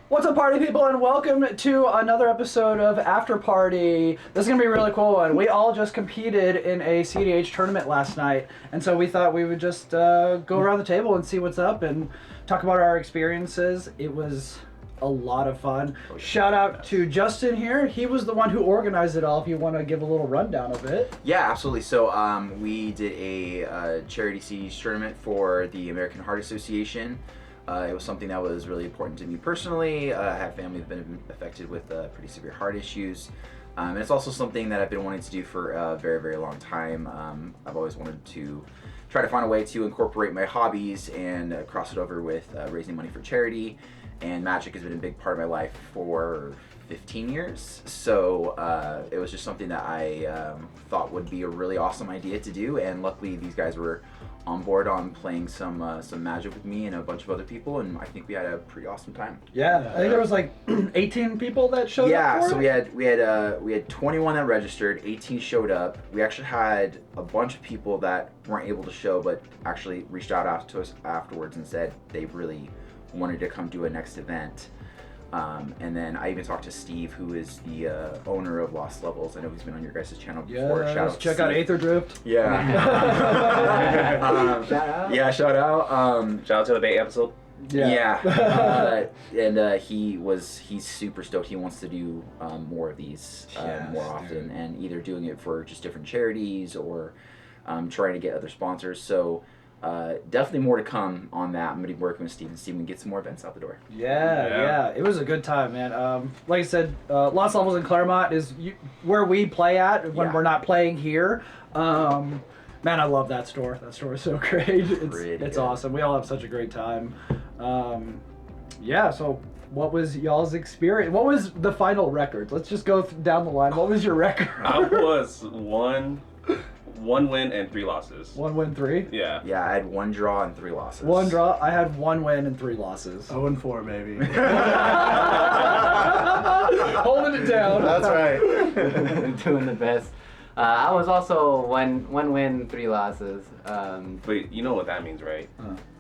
What's up, party people, and welcome to another episode of After Party. This is going to be a really cool one. We all just competed in a cEDH tournament last night, and so we thought we would just go around the table and see what's up and talk about our experiences. It was a lot of fun. Shout out to Justin here. He was the one who organized it all, if you want to give a little rundown of it. Yeah, absolutely. So we did a charity cEDH tournament for the American Heart Association. It was something that was really important to me personally. I have family that have been affected with pretty severe heart issues. And it's also something that I've been wanting to do for a very, very long time. I've always wanted to try to find a way to incorporate my hobbies and cross it over with raising money for charity. And Magic has been a big part of my life for 15 years. So it was just something that I thought would be a really awesome idea to do. And luckily these guys were on board on playing some Magic with me and a bunch of other people, and I think we had a pretty awesome time. Yeah, I think there was like 18 people that showed up. Yeah, for so it? we had 21 that registered, 18 showed up. We actually had a bunch of people that weren't able to show, but actually reached out to us afterwards and said they really wanted to come do a next event. And then I even talked to Steve, who is the owner of Lost Levels. I know he's been on your guys' channel before. Yeah, Shout out check to out Steve. Aether Drift. Yeah. Shout out. Yeah, shout out. Shout out to the Bay episode. Yeah. And he's super stoked. He wants to do more of these more often, and either doing it for just different charities or trying to get other sponsors. So definitely more to come on that. I'm going to be working with Steve and see if we can get some more events out the door. Yeah. It was a good time, man. Like I said, Lost Levels in Claremont is where we play at when we're not playing here. Man, I love that store. That store is so great. It's awesome. We all have such a great time. So what was y'all's experience? What was the final record? Let's just go down the line. What was your record? I was one win and 3 losses. 1 win, 3? Yeah. Yeah, I had 1 draw and 3 losses. 1 draw. I had 1 win and 3 losses. 0-4, baby. Holding it down. That's right. Doing the best. I was also one win, 3 losses. But you know what that means, right?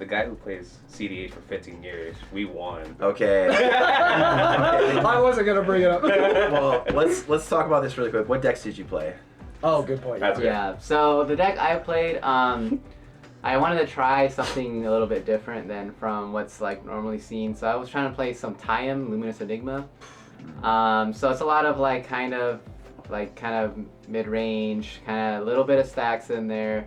The guy who plays cEDH for 15 years, we won. Okay. I wasn't gonna bring it up. Well, let's talk about this really quick. What decks did you play? Oh, good point. That's Yeah. So the deck I played, I wanted to try something a little bit different than from what's like normally seen. So I was trying to play some Tayum, Luminous Enigma. So it's a lot of like kind of mid-range, kind of a little bit of stacks in there.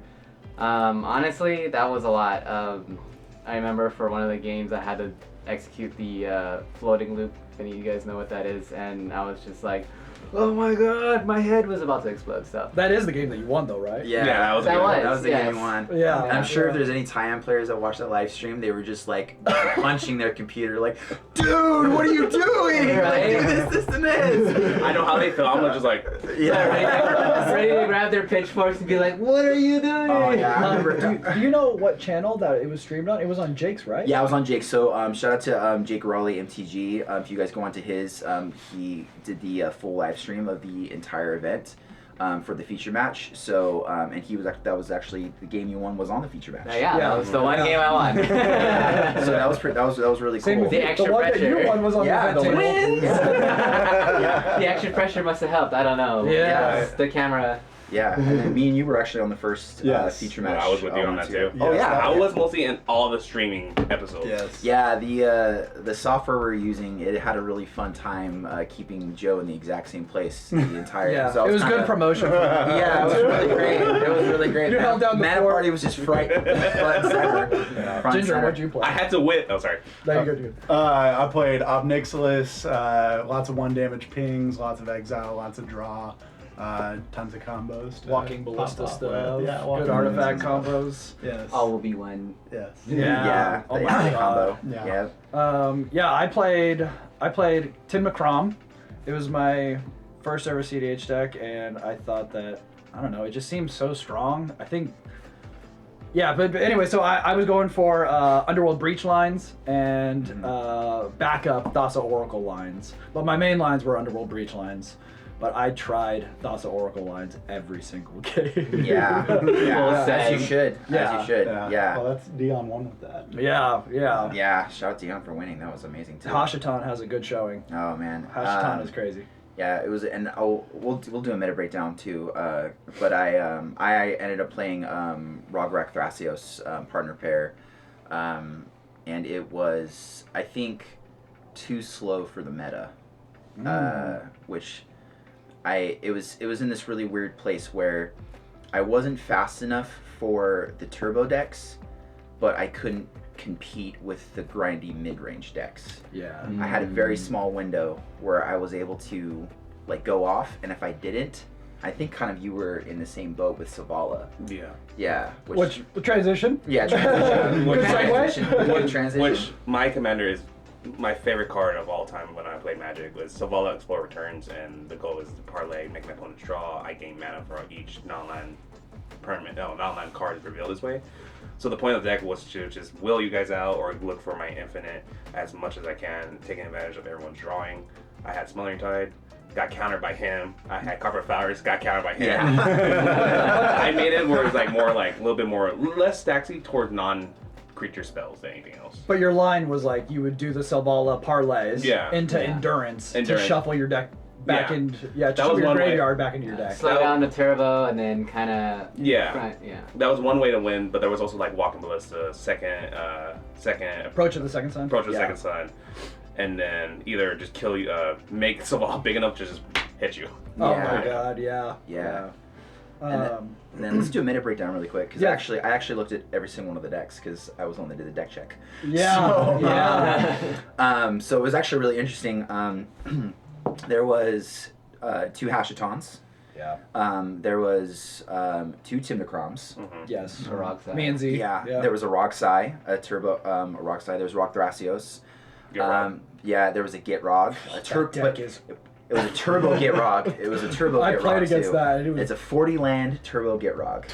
Honestly, that was a lot. I remember for one of the games I had to execute the floating loop, if any of you guys know what that is, and I was just like, oh my god, my head was about to explode. So That is the game that you won, though, right? Yeah, that was a That good one. was. That was the yes. game you won. Yeah. And I'm sure Yeah. if there's any Tayum players that watched that live stream, they were just like punching their computer like, dude, what are you doing? Like, Right? do this, and this. I know how they feel. I'm just like, Yeah. ready to grab their pitchforks and be like, what are you doing? Oh, yeah. I remember. Do you know what channel that it was streamed on? It was on Jake's, right? Yeah, I was on Jake. So shout out to Jake Raleigh, MTG. If you guys go onto his, he did the full live stream of the entire event for the feature match. So and that was actually the game you won was on the feature match. Yeah, that was the one game I won. So that was really Same cool. with The extra one that pressure. you won was on Yeah, the the event table. wins. The extra pressure must have helped. I don't know. Yeah. The camera. Yeah, and then me and you were actually on the first Yes. feature well, match. I was with you on that too. Oh yeah. I was mostly in all the streaming episodes. Yes. Yeah, the software we're using, it had a really fun time keeping Joe in the exact same place the entire. Yeah, so I it was good kinda- promotion. Yeah, it was really great. It was really great. You held down the Mana fort. Party was just front and center. Front and Ginger, center. what'd you play? I had to win. Oh, sorry. No, you're good. I played Obnixilis, lots of 1-damage pings, lots of exile, lots of draw, tons of combos. to Walking pop Ballista off stuff. with. Yeah, Good walking artifact ballista. combos. Yes. All will be one. Yes. Yeah, Oh the my anime God. combo. Yeah. Yeah. I played Tin McCrom. It was my first ever cEDH deck, and I thought that, I don't know, it just seemed so strong. I think, yeah, but anyway, so I was going for Underworld Breach lines and backup Thassa Oracle lines, but my main lines were Underworld Breach lines. but I tried Thassa Oracle lines every single game. Yeah, Well said. as you should, Yeah. as you should. Yeah. Well, that's Dion won with that. Yeah. Yeah, shout out to Dion for winning. That was amazing too. Hashitan has a good showing. Oh man, Hashitan is crazy. Yeah, it was, and we'll do a meta breakdown too. But I ended up playing Rograk Thrasios partner pair, and it was, I think, too slow for the meta, which it was in this really weird place where I wasn't fast enough for the turbo decks, but I couldn't compete with the grindy mid-range decks. Yeah. I had a very small window where I was able to like go off, and if I didn't, I think kind of you were in the same boat with Savala. Yeah. Yeah. Which transition? Yeah, transition. Good transition. segue. Good transition. Which my commander is my favorite card of all time when I played Magic was Savala Explore Returns, and the goal is to parlay, make my opponent draw. I gain mana for each non-land card revealed this way. So the point of the deck was to just will you guys out or look for my infinite as much as I can, taking advantage of everyone's drawing. I had Smothering Tide, got countered by him. I had Carpet Flowers, got countered by him. Yeah. I made it where it was like more like a little bit more less stacksy towards non-creature spells than anything else. But your line was like you would do the Savala parlays into endurance to shuffle your deck back into shuffle your graveyard back into your deck. Slow down to turbo and then kind of That was one way to win, but there was also like Walking Ballista, second Approach of the Second Sun. Second Sun, and then either just kill you, make Savala big enough to just hit you. Oh Yeah. my god, yeah. And then let's do a minute breakdown really quick, because I actually looked at every single one of the decks because I was the one that did the deck check. So it was actually really interesting. There was 2 Hashitons. Yeah. There was 2 Timnacroms. Yes. A rock side. Me and Z. Yeah. There was a Roxai, a turbo, a Roxai. There was Rock Thrasios. There was a Gitrog. It was a turbo Gitrog. It was a turbo Gitrog. I played against that. It's a 40 land turbo Gitrog.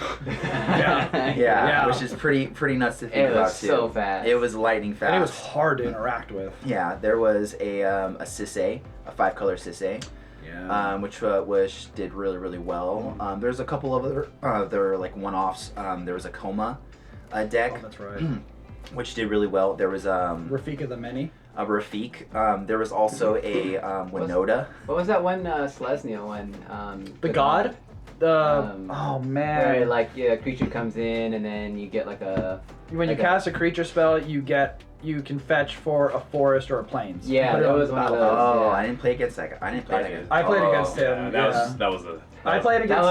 Which is pretty nuts to think about too. It was so fast. It was lightning fast. And it was hard to interact with. Yeah, there was a Sisay, a 5-color Sisay. Yeah. Which did really well. There's a couple of other like one-offs. There was a Coma deck. Oh, that's right. Which did really well. There was Rafika the Many. a Rafik. There was also a Winota. What was that one Selesnya one? The God? Oh man. Where like creature comes in and then you get like a. When you cast a creature spell, you can fetch for a forest or a plains. Yeah, Put it that on was the one of battlefield. those. Oh, Yeah. I didn't play against that guy. I didn't play against. I played against him. That I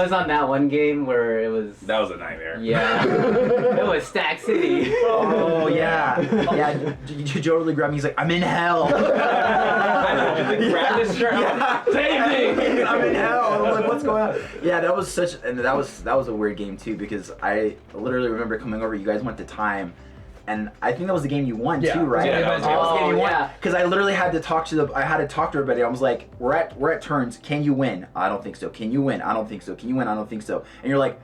was on that one game where it was. That was a nightmare. Yeah. It was Stack City. Oh yeah, yeah. Joe really grabbed me. He's like, "I'm in hell." Grab this shirt. Same thing. I'm in hell. I'm like, what's going on? Yeah, that was that was a weird game too, because I literally remember coming over. You guys went to time. And I think that was the game you won too, right? Yeah, that was the game you won. yeah. Because I literally had to talk to everybody. I was like, "We're at turns. Can you win? I don't think so. Can you win? I don't think so. Can you win? I don't think so." And you're like,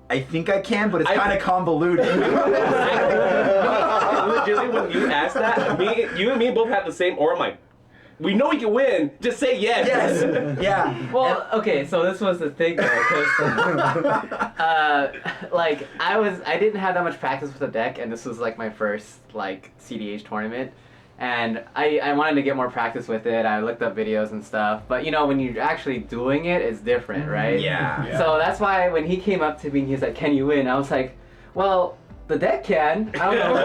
"I think I can, but it's kind of convoluted." Legitimately, when you asked that, you and me both had the same aura. I'm like, we know we can win. Just say yes. Yes. Yeah. Well, okay, so this was the thing though, because like I didn't have that much practice with the deck, and this was like my first like cEDH tournament, and I wanted to get more practice with it. I looked up videos and stuff, but you know when you're actually doing it, it's different, right? Yeah. So that's why when he came up to me and he was like, "Can you win?" I was like, "Well, the deck can." I don't know.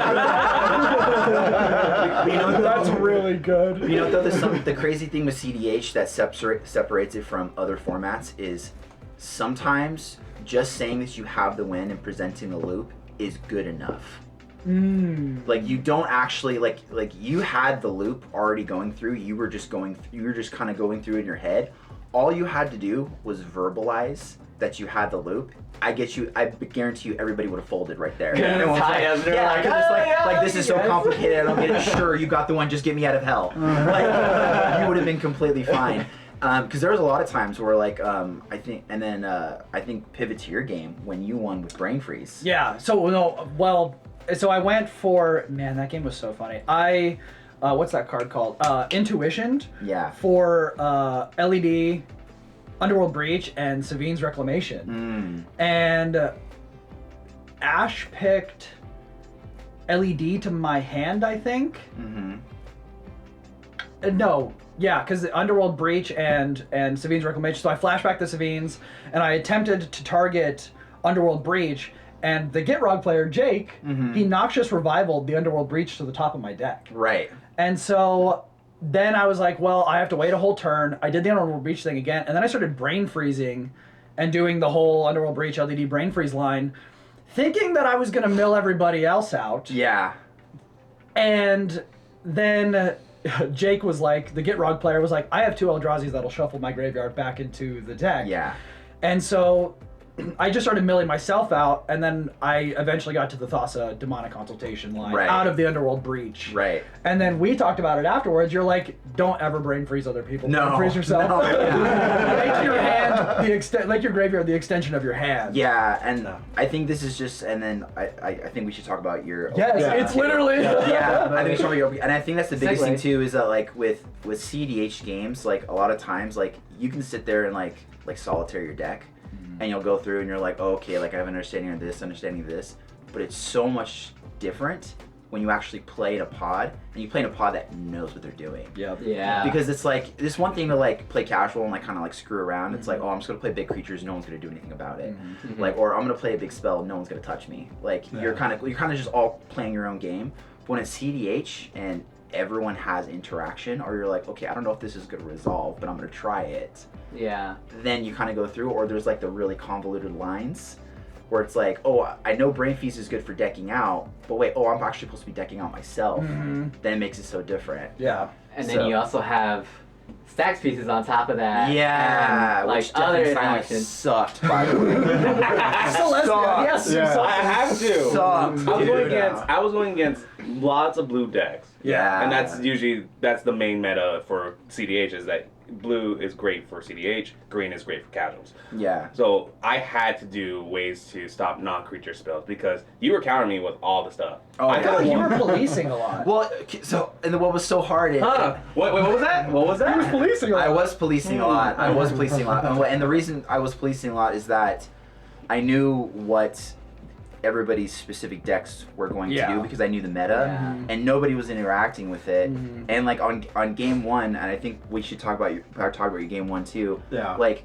You know, That's really good. You know, the crazy thing with cEDH that separates it from other formats is sometimes just saying that you have the win and presenting the loop is good enough. Like you don't actually like you had the loop already going through. You were just kind of going through in your head. All you had to do was verbalize that you had the loop. I guarantee you everybody would have folded right there. Everyone was like, this is so complicated, I don't get it. Sure, you got the one, just get me out of hell. Like, you would have been completely fine. Because there was a lot of times where I think pivot to your game when you won with Brain Freeze. Yeah. So I went for, man, that game was so funny. What's that card called? Intuitioned. Yeah. For LED. Underworld Breach and Savine's Reclamation. And Ash picked LED to my hand, I think. No, yeah, because Underworld Breach and Savine's Reclamation. So I flashback to Savine's, and I attempted to target Underworld Breach, and the Gitrog player, Jake, he Noxious Revivaled the Underworld Breach to the top of my deck. Right. And so then I was like, well, I have to wait a whole turn. I did the Underworld Breach thing again, and then I started brain freezing and doing the whole Underworld Breach LED brain freeze line, thinking that I was going to mill everybody else out. Yeah. And then Jake was like, the Gitrog player was like, I have 2 Eldrazi's that'll shuffle my graveyard back into the deck. Yeah. And so I just started milling myself out, and then I eventually got to the Thassa Demonic Consultation line out of the Underworld Breach. Right. And then we talked about it afterwards. You're like, don't ever brain freeze other people. No. Brain freeze yourself. No, yeah. Make your hand make your graveyard the extension of your hand. Yeah, and I think this is just, and then I think we should talk about your. Yes, it's literally. Yeah, I think we should talk about your, and I think that's the biggest Segue. thing too is that like with cEDH games, like a lot of times like you can sit there and like solitaire your deck. And you'll go through and you're like, oh, okay, like I have an understanding of this, but it's so much different when you actually play in a pod, and you play in a pod that knows what they're doing. Yep. Yeah. Because it's like, this one thing to like play casual and like kind of like screw around, it's like, oh, I'm just gonna play big creatures, no one's gonna do anything about it. Like, or I'm gonna play a big spell, no one's gonna touch me. Like, you're kind of just all playing your own game. But when it's cEDH and everyone has interaction, or you're like, okay, I don't know if this is gonna resolve, but I'm gonna try it. Yeah. Then you kind of go through, or there's like the really convoluted lines where it's like, oh, I know Brain Feast is good for decking out, but wait, oh, I'm actually supposed to be decking out myself. Then it makes it so different. Yeah. And then you also have stacks pieces on top of that. Yeah, and, like which other Death and Silence interactions. sucked, by the way. Celestia, yes. Yeah. I have to. Sucked, I dude. was going against lots of blue decks. Yeah. And that's the main meta for cEDH is that blue is great for cEDH, green is great for casuals. Yeah. So I had to do ways to stop non-creature spells because you were countering me with all the stuff. Oh, I yeah. could've You won- were policing a lot. Well, so, and then what was so hard is... Huh? Wait, what was that? What was that? Policing a lot. I was policing a lot. And the reason I was policing a lot is that I knew what everybody's specific decks were going to do because I knew the meta, and nobody was interacting with it. And like on game 1, and I think we should talk about your game 1 too. Yeah. Like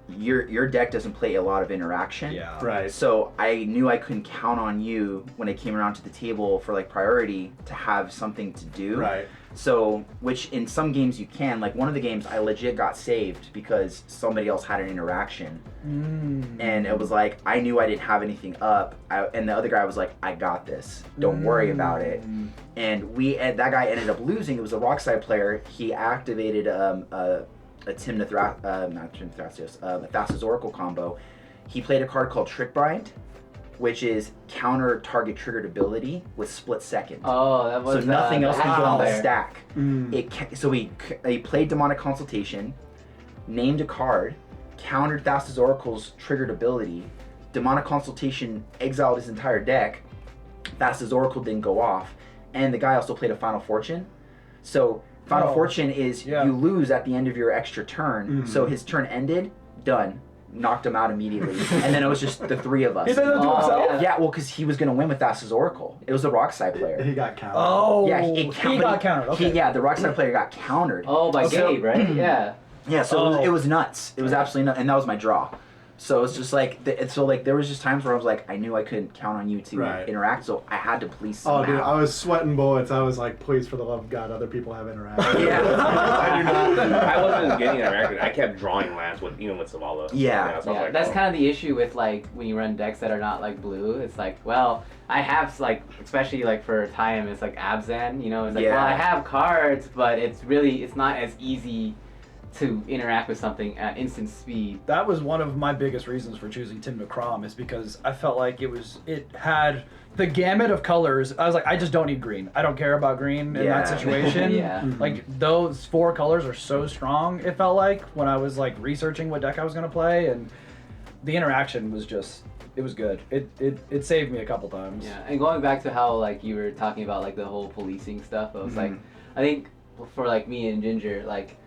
your deck doesn't play a lot of interaction. Yeah. Right. So I knew I couldn't count on you when it came around to the table for like priority to have something to do. Right. So, which in some games you can, like one of the games I legit got saved because somebody else had an interaction. And it was like, I knew I didn't have anything up, and the other guy was like, I got this, don't worry about it. And that guy ended up losing. It was a Rockside player. He activated a Thassa's Oracle combo. He played a card called Trick Bind, which is counter target triggered ability with split second. Oh, that was So nothing else can go on the there. stack. So he played Demonic Consultation, named a card, countered Thassa's Oracle's triggered ability. Demonic Consultation exiled his entire deck. Thassa's Oracle didn't go off, and the guy also played a Final Fortune. So Final Fortune is you lose at the end of your extra turn. So his turn ended, done. Knocked him out immediately, and then it was just the three of us. He did that to himself? Yeah, well, because he was gonna win with Thassa's Oracle. It was a Rockside player. He got counted. Oh, Yeah, he got countered. Okay. The Rockside player got countered. Oh, by So- Gabe, right? Yeah. Yeah, so it was nuts. It was absolutely nuts, and that was my draw. So it's just like, there was just times where I was like, I knew I couldn't count on you to interact, so I had to police somehow. Oh, dude, I was sweating bullets. I was like, please, for the love of God, other people have interaction. Yeah. I do not. I wasn't getting interacted. I kept drawing lands even with Zavala. Yeah. So I was like, That's oh. kind of the issue with like when you run decks that are not like blue. It's like, well, I have like, especially like for time, it's like Abzan. You know, it's like, well, I have cards, but it's not as easy to interact with something at instant speed. That was one of my biggest reasons for choosing Tim McCrom, is because I felt like it had the gamut of colors. I was like, I just don't need green. I don't care about green in that situation. Yeah. Like those 4 colors are so strong, it felt like, when I was like researching what deck I was gonna play, and the interaction was just, it was good. It saved me a couple times. Yeah, and going back to how like you were talking about like the whole policing stuff, I was like, I think for like me and Ginger, like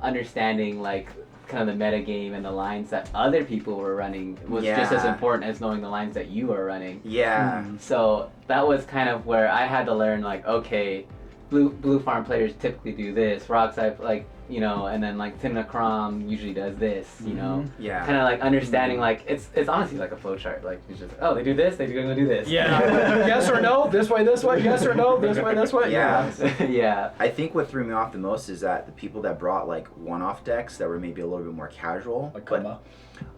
understanding like kind of the meta game and the lines that other people were running was just as important as knowing the lines that you were running. Yeah. So that was kind of where I had to learn, like, okay, blue farm players typically do this, Rockside, like, you know, and then like Timnacrom usually does this, you know. Yeah. Kind of like understanding, like, it's honestly like a flow chart. Like, it's just, oh, they do this, they're gonna do this. Yeah. Yes or no, this way, yes or no, this way, this way. Yeah. Yeah. I think what threw me off the most is that the people that brought like one-off decks that were maybe a little bit more casual. Like but Kuma.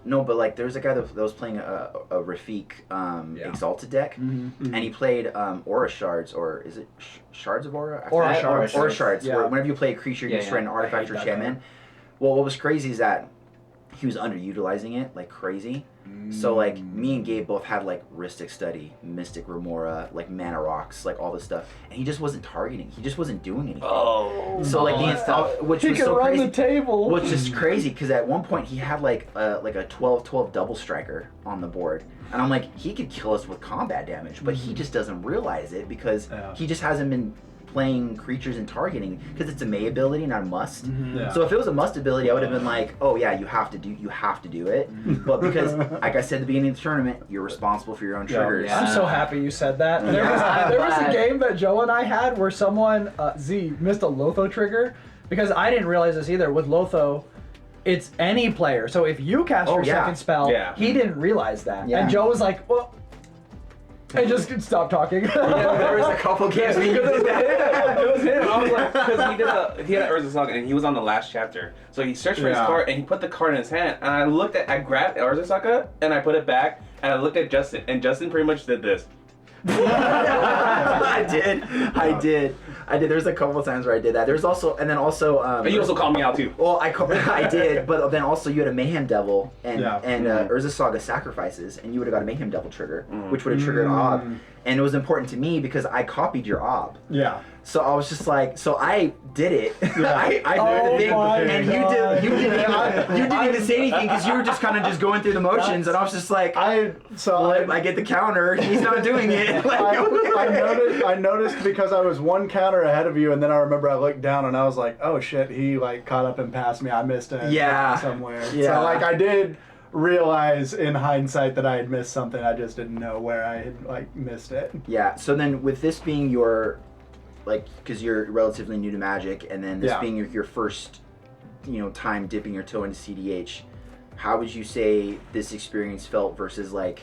no, but like there was a guy that was playing a Rafik Exalted deck, and he played Aura Shards, or is it Shards of Aura? Aura Shards. Aura Shards. Yeah. Where whenever you play a creature, you destroy an artifact or enchantment. Well, what was crazy is that he was underutilizing it like crazy. So like me and Gabe both had like Rhystic Study, Mystic Remora, like Mana Rocks, like all this stuff, and he just wasn't targeting. He just wasn't doing anything. Oh. So like the install, which He was can so run crazy. the table. Which is crazy because at one point he had like a 12/12 double striker on the board, and I'm like, he could kill us with combat damage, but he just doesn't realize it because he just hasn't been playing creatures and targeting because it's a May ability, not a must. Yeah. So if it was a must ability, I would have been like, oh yeah, you have to do it. But because, like I said at the beginning of the tournament, you're responsible for your own triggers. Yeah. I'm so happy you said that. There was a game that Joe and I had where someone, Z, missed a Lotho trigger because I didn't realize this either. With Lotho, it's any player. So if you cast your second spell, he didn't realize that. Yeah. And Joe was like, well, and just stop talking. There was a couple games where you did that. It was him. I was like, because he had Urza Saga and he was on the last chapter. So he searched for his card and he put the card in his hand. And I grabbed Urza Saga and I put it back and I looked at Justin and Justin pretty much did this. I did. There's a couple times where I did that. There's also, and then also. But you also called me out too. Well, I did, but then also you had a Mayhem Devil and Urza Saga Sacrifices, and you would have got a Mayhem Devil trigger, which would have triggered Ob, and it was important to me because I copied your Ob. Yeah. So I was just like, so I did it. Yeah. I did the thing, and God. you didn't even say anything because you were just kind of just going through the motions, and I was just like, I get the counter. He's not doing it. Like, I noticed because I was one counter ahead of you, and then I remember I looked down and I was like, oh shit, he like caught up and passed me. I missed it somewhere. Yeah. So like I did realize in hindsight that I had missed something. I just didn't know where I had like missed it. Yeah. So then with this being your, like, because you're relatively new to Magic, and then this being your first, time dipping your toe into CEDH, how would you say this experience felt versus like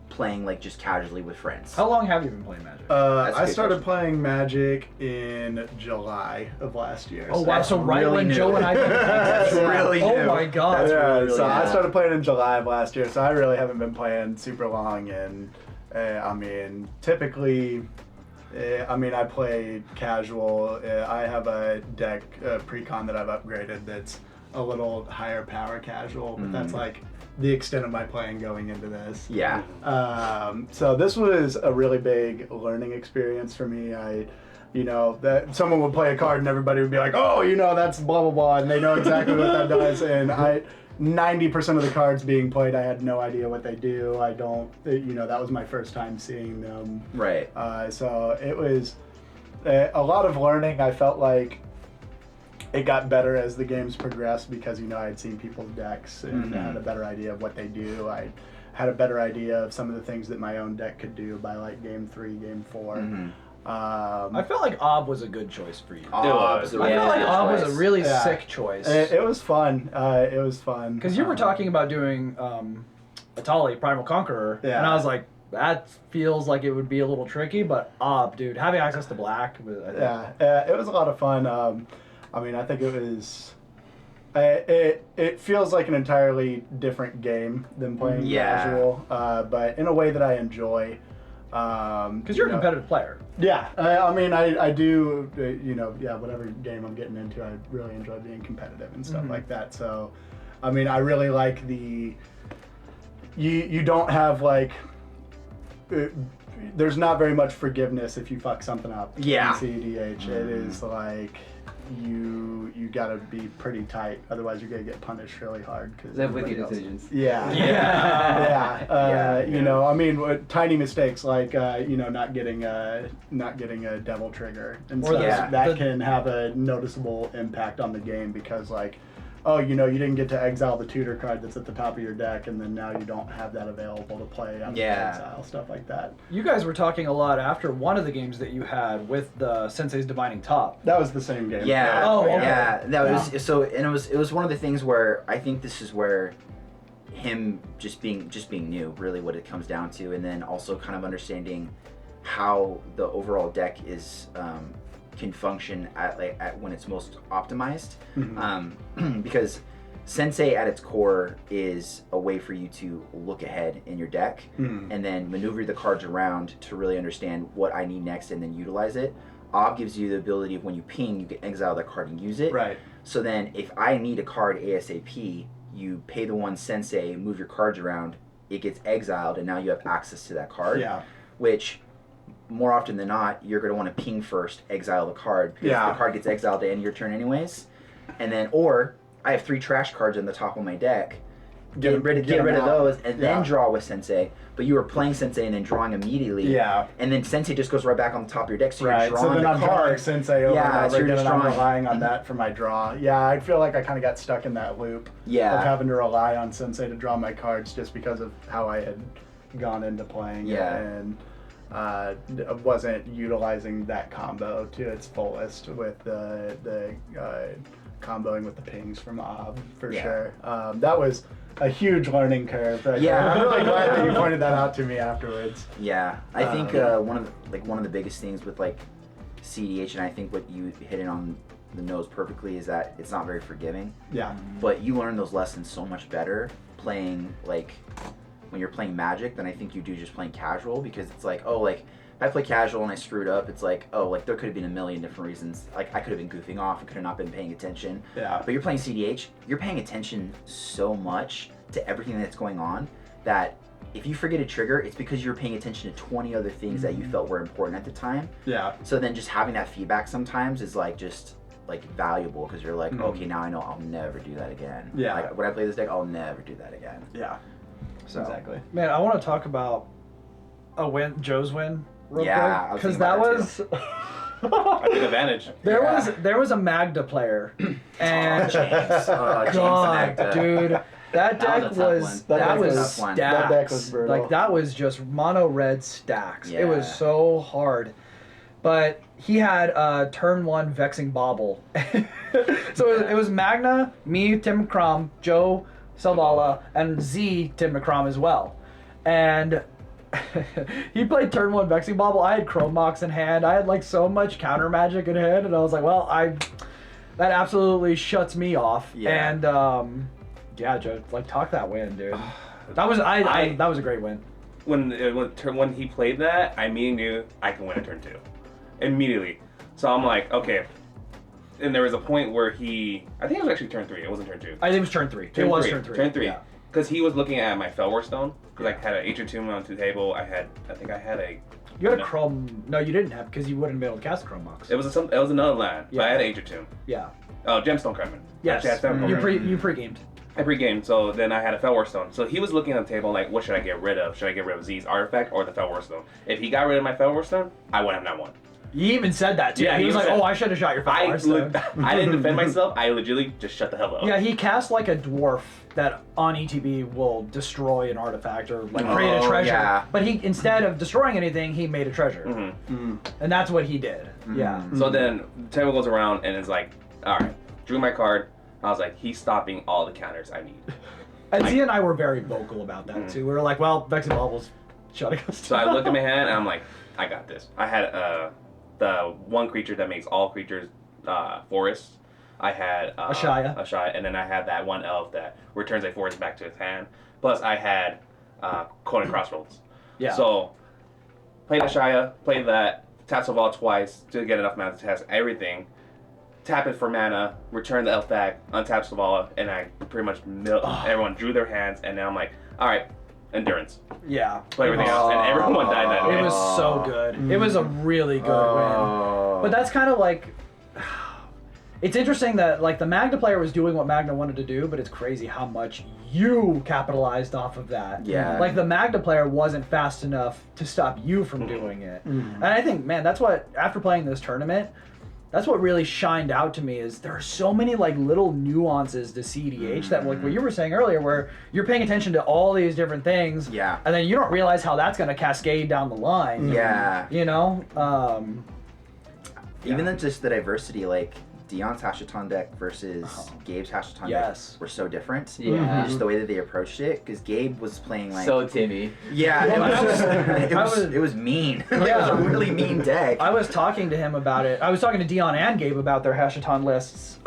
playing like just casually with friends? How long have you been playing Magic? I started playing Magic in July of last year. Oh wow! So right really when new. Joe and I That's really new. Oh my God! I started playing in July of last year, so I really haven't been playing super long. And typically, I play casual. I have a deck, Pecan, that I've upgraded that's a little higher power casual, but that's like the extent of my playing going into this. Yeah. So this was a really big learning experience for me. That someone would play a card and everybody would be like, oh, that's blah, blah, blah, and they know exactly what that does. And 90% of the cards being played, I had no idea what they do. That was my first time seeing them. Right. So it was a lot of learning. I felt like it got better as the games progressed because, I had seen people's decks and had a better idea of what they do. I had a better idea of some of the things that my own deck could do by like game 3, game 4. I felt like Ob was a good choice for you. I I felt like Ob was a really sick choice. It was fun. Because you were talking about doing Atali, Primal Conqueror, and I was like, that feels like it would be a little tricky, but Ob, dude, having access to black, it was a lot of fun. I think it was. It feels like an entirely different game than playing casual, but in a way that I enjoy. Because you're a competitive player. Yeah, I do. Whatever game I'm getting into, I really enjoy being competitive and stuff like that. So, I really like the. You don't have like. There's not very much forgiveness if you fuck something up. Yeah. In cEDH, it is like. You gotta be pretty tight, otherwise you're gonna get punished really hard. Live with your decisions. Tiny mistakes like not getting a devil trigger and stuff. That can have a noticeable impact on the game because like oh, you didn't get to exile the tutor card that's at the top of your deck, and then now you don't have that available to play on exile, stuff like that. You guys were talking a lot after one of the games that you had with the Sensei's Divining Top. That was the same game. Yeah. Oh, okay. Yeah. That was so, and it was one of the things where I think this is where him just being new, really what it comes down to, and then also kind of understanding how the overall deck is can function at when it's most optimized. Because Sensei at its core is a way for you to look ahead in your deck and then maneuver the cards around to really understand what I need next and then utilize it. Ob gives you the ability of when you ping, you can exile that card and use it. Right. So then if I need a card ASAP, you pay the one Sensei, move your cards around, it gets exiled, and now you have access to that card. Yeah. Which, more often than not, you're going to want to ping first, exile the card, because the card gets exiled to end your turn anyways. And then, or, I have 3 trash cards on the top of my deck, get rid of those, and then draw with Sensei. But you were playing Sensei and then drawing immediately. Yeah. And then Sensei just goes right back on the top of your deck, so Right. you're drawing So then the I'm drawing card. Sensei over and over so you're again, just and I'm drawing. relying on that for my draw. Yeah, I feel like I kind of got stuck in that loop of having to rely on Sensei to draw my cards just because of how I had gone into playing it, and wasn't utilizing that combo to its fullest with the comboing with the pings from Ob for sure. That was a huge learning curve. I'm really glad that you pointed that out to me afterwards. Yeah, I think one of the biggest things with like cEDH, and I think what you hit it on the nose perfectly, is that it's not very forgiving. Yeah. But you learn those lessons so much better playing like when you're playing Magic than I think you do just playing casual, because it's like, oh, like if I play casual and I screwed up, it's like, oh, like there could have been a million different reasons. Like I could have been goofing off, I could have not been paying attention. Yeah. But you're playing cEDH, you're paying attention so much to everything that's going on that if you forget a trigger, it's because you're paying attention to 20 other things that you felt were important at the time. Yeah. So then just having that feedback sometimes is like just like valuable, because you're like, okay, now I know I'll never do that again. Yeah. Like when I play this deck, I'll never do that again. Yeah. So Exactly. Man, I want to talk about Joe's win real Yeah, quick, because I that was was I took advantage. there was a Magda player, and James God, Magda. dude, that deck was a tough was one. that was That one. stacks. That deck was brutal. Like that was just mono red stacks. It was Yeah. so hard. But he had turn 1 Vexing Bauble. So it was Magna, me, Tim McCrom, Joe Salvala, and Z, Tim McCrom as well. And he played turn 1 Vexing Bauble. I had Chrome Mox in hand. I had like so much counter magic in hand, and I was like, well, that absolutely shuts me off. Yeah. And yeah, Joe, like talk that win, dude. That was that was a great win. When he played that, I immediately knew I can win a turn 2. Immediately. So I'm like, okay. And there was a point where I think it was actually turn 3. It wasn't turn 2. I think it was turn 3. Turn it was three. turn 3. Turn 3. Yeah. Because he was looking at my Felwar Stone. Because I had an Ancient Tomb on the table. I think I had a... You had a Chrome... No, you didn't have, because you wouldn't be able to cast Chrome Mox. It was another land. Yeah. But I had an Ancient Tomb. Yeah. Oh, Gemstone Craftsman. Yes. Actually, I had Gemstone You Craftsman. pre-gamed. I pre-gamed, so then I had a Felwar Stone. So he was looking at the table like, what should I get rid of? Should I get rid of Z's artifact or the Felwar Stone? If he got rid of my Felwar Stone, I wouldn't have not won. He even said that too. Yeah, he was like, said- "Oh, I should have shot your Felwar Stone." I didn't defend myself. I legitimately just shut the hell up. Yeah, he cast like a dwarf that on ETB will destroy an artifact or like create a Oh, treasure. yeah. But he, instead of destroying anything, he made a treasure, and that's what he did. Yeah. So then the table goes around and it's like, all right, drew my card. I was like, he's stopping all the counters I need. And Z and I were very vocal about that too. We were like, "Well, Vexing Bauble's shutting us So I looked at my hand and I'm like, I got this. I had the one creature that makes all creatures forests. I had Ashaya, and then I had that one elf that returns a forest back to his hand. Plus, I had Conan Crossroads. Yeah. So, played Ashaya, played that, tap Saval twice to get enough mana to test everything. Tap it for mana, return the elf back, untap Savala, and I pretty much everyone drew their hands, and then I'm like, all right, endurance. Yeah. Play everything else, and everyone died that It day. was so good. It was a really good win. But that's kind of like, it's interesting that like the Magna player was doing what Magna wanted to do, but it's crazy how much you capitalized off of that. Yeah. Like the Magna player wasn't fast enough to stop you from doing it. And I think, man, that's what, after playing this tournament, that's what really shined out to me is there are so many like little nuances to cEDH that like what you were saying earlier where you're paying attention to all these different things Yeah. and then you don't realize how that's going to cascade down the line. Yeah. You know? Even then just the diversity, like Dion's Hashaton deck versus Gabe's Hashaton deck were so different. Yeah. Just the way that they approached it, because Gabe was playing like So Timmy. yeah, it was mean. It was a really mean deck. I was talking to him about it. I was talking to Dion and Gabe about their Hashaton lists.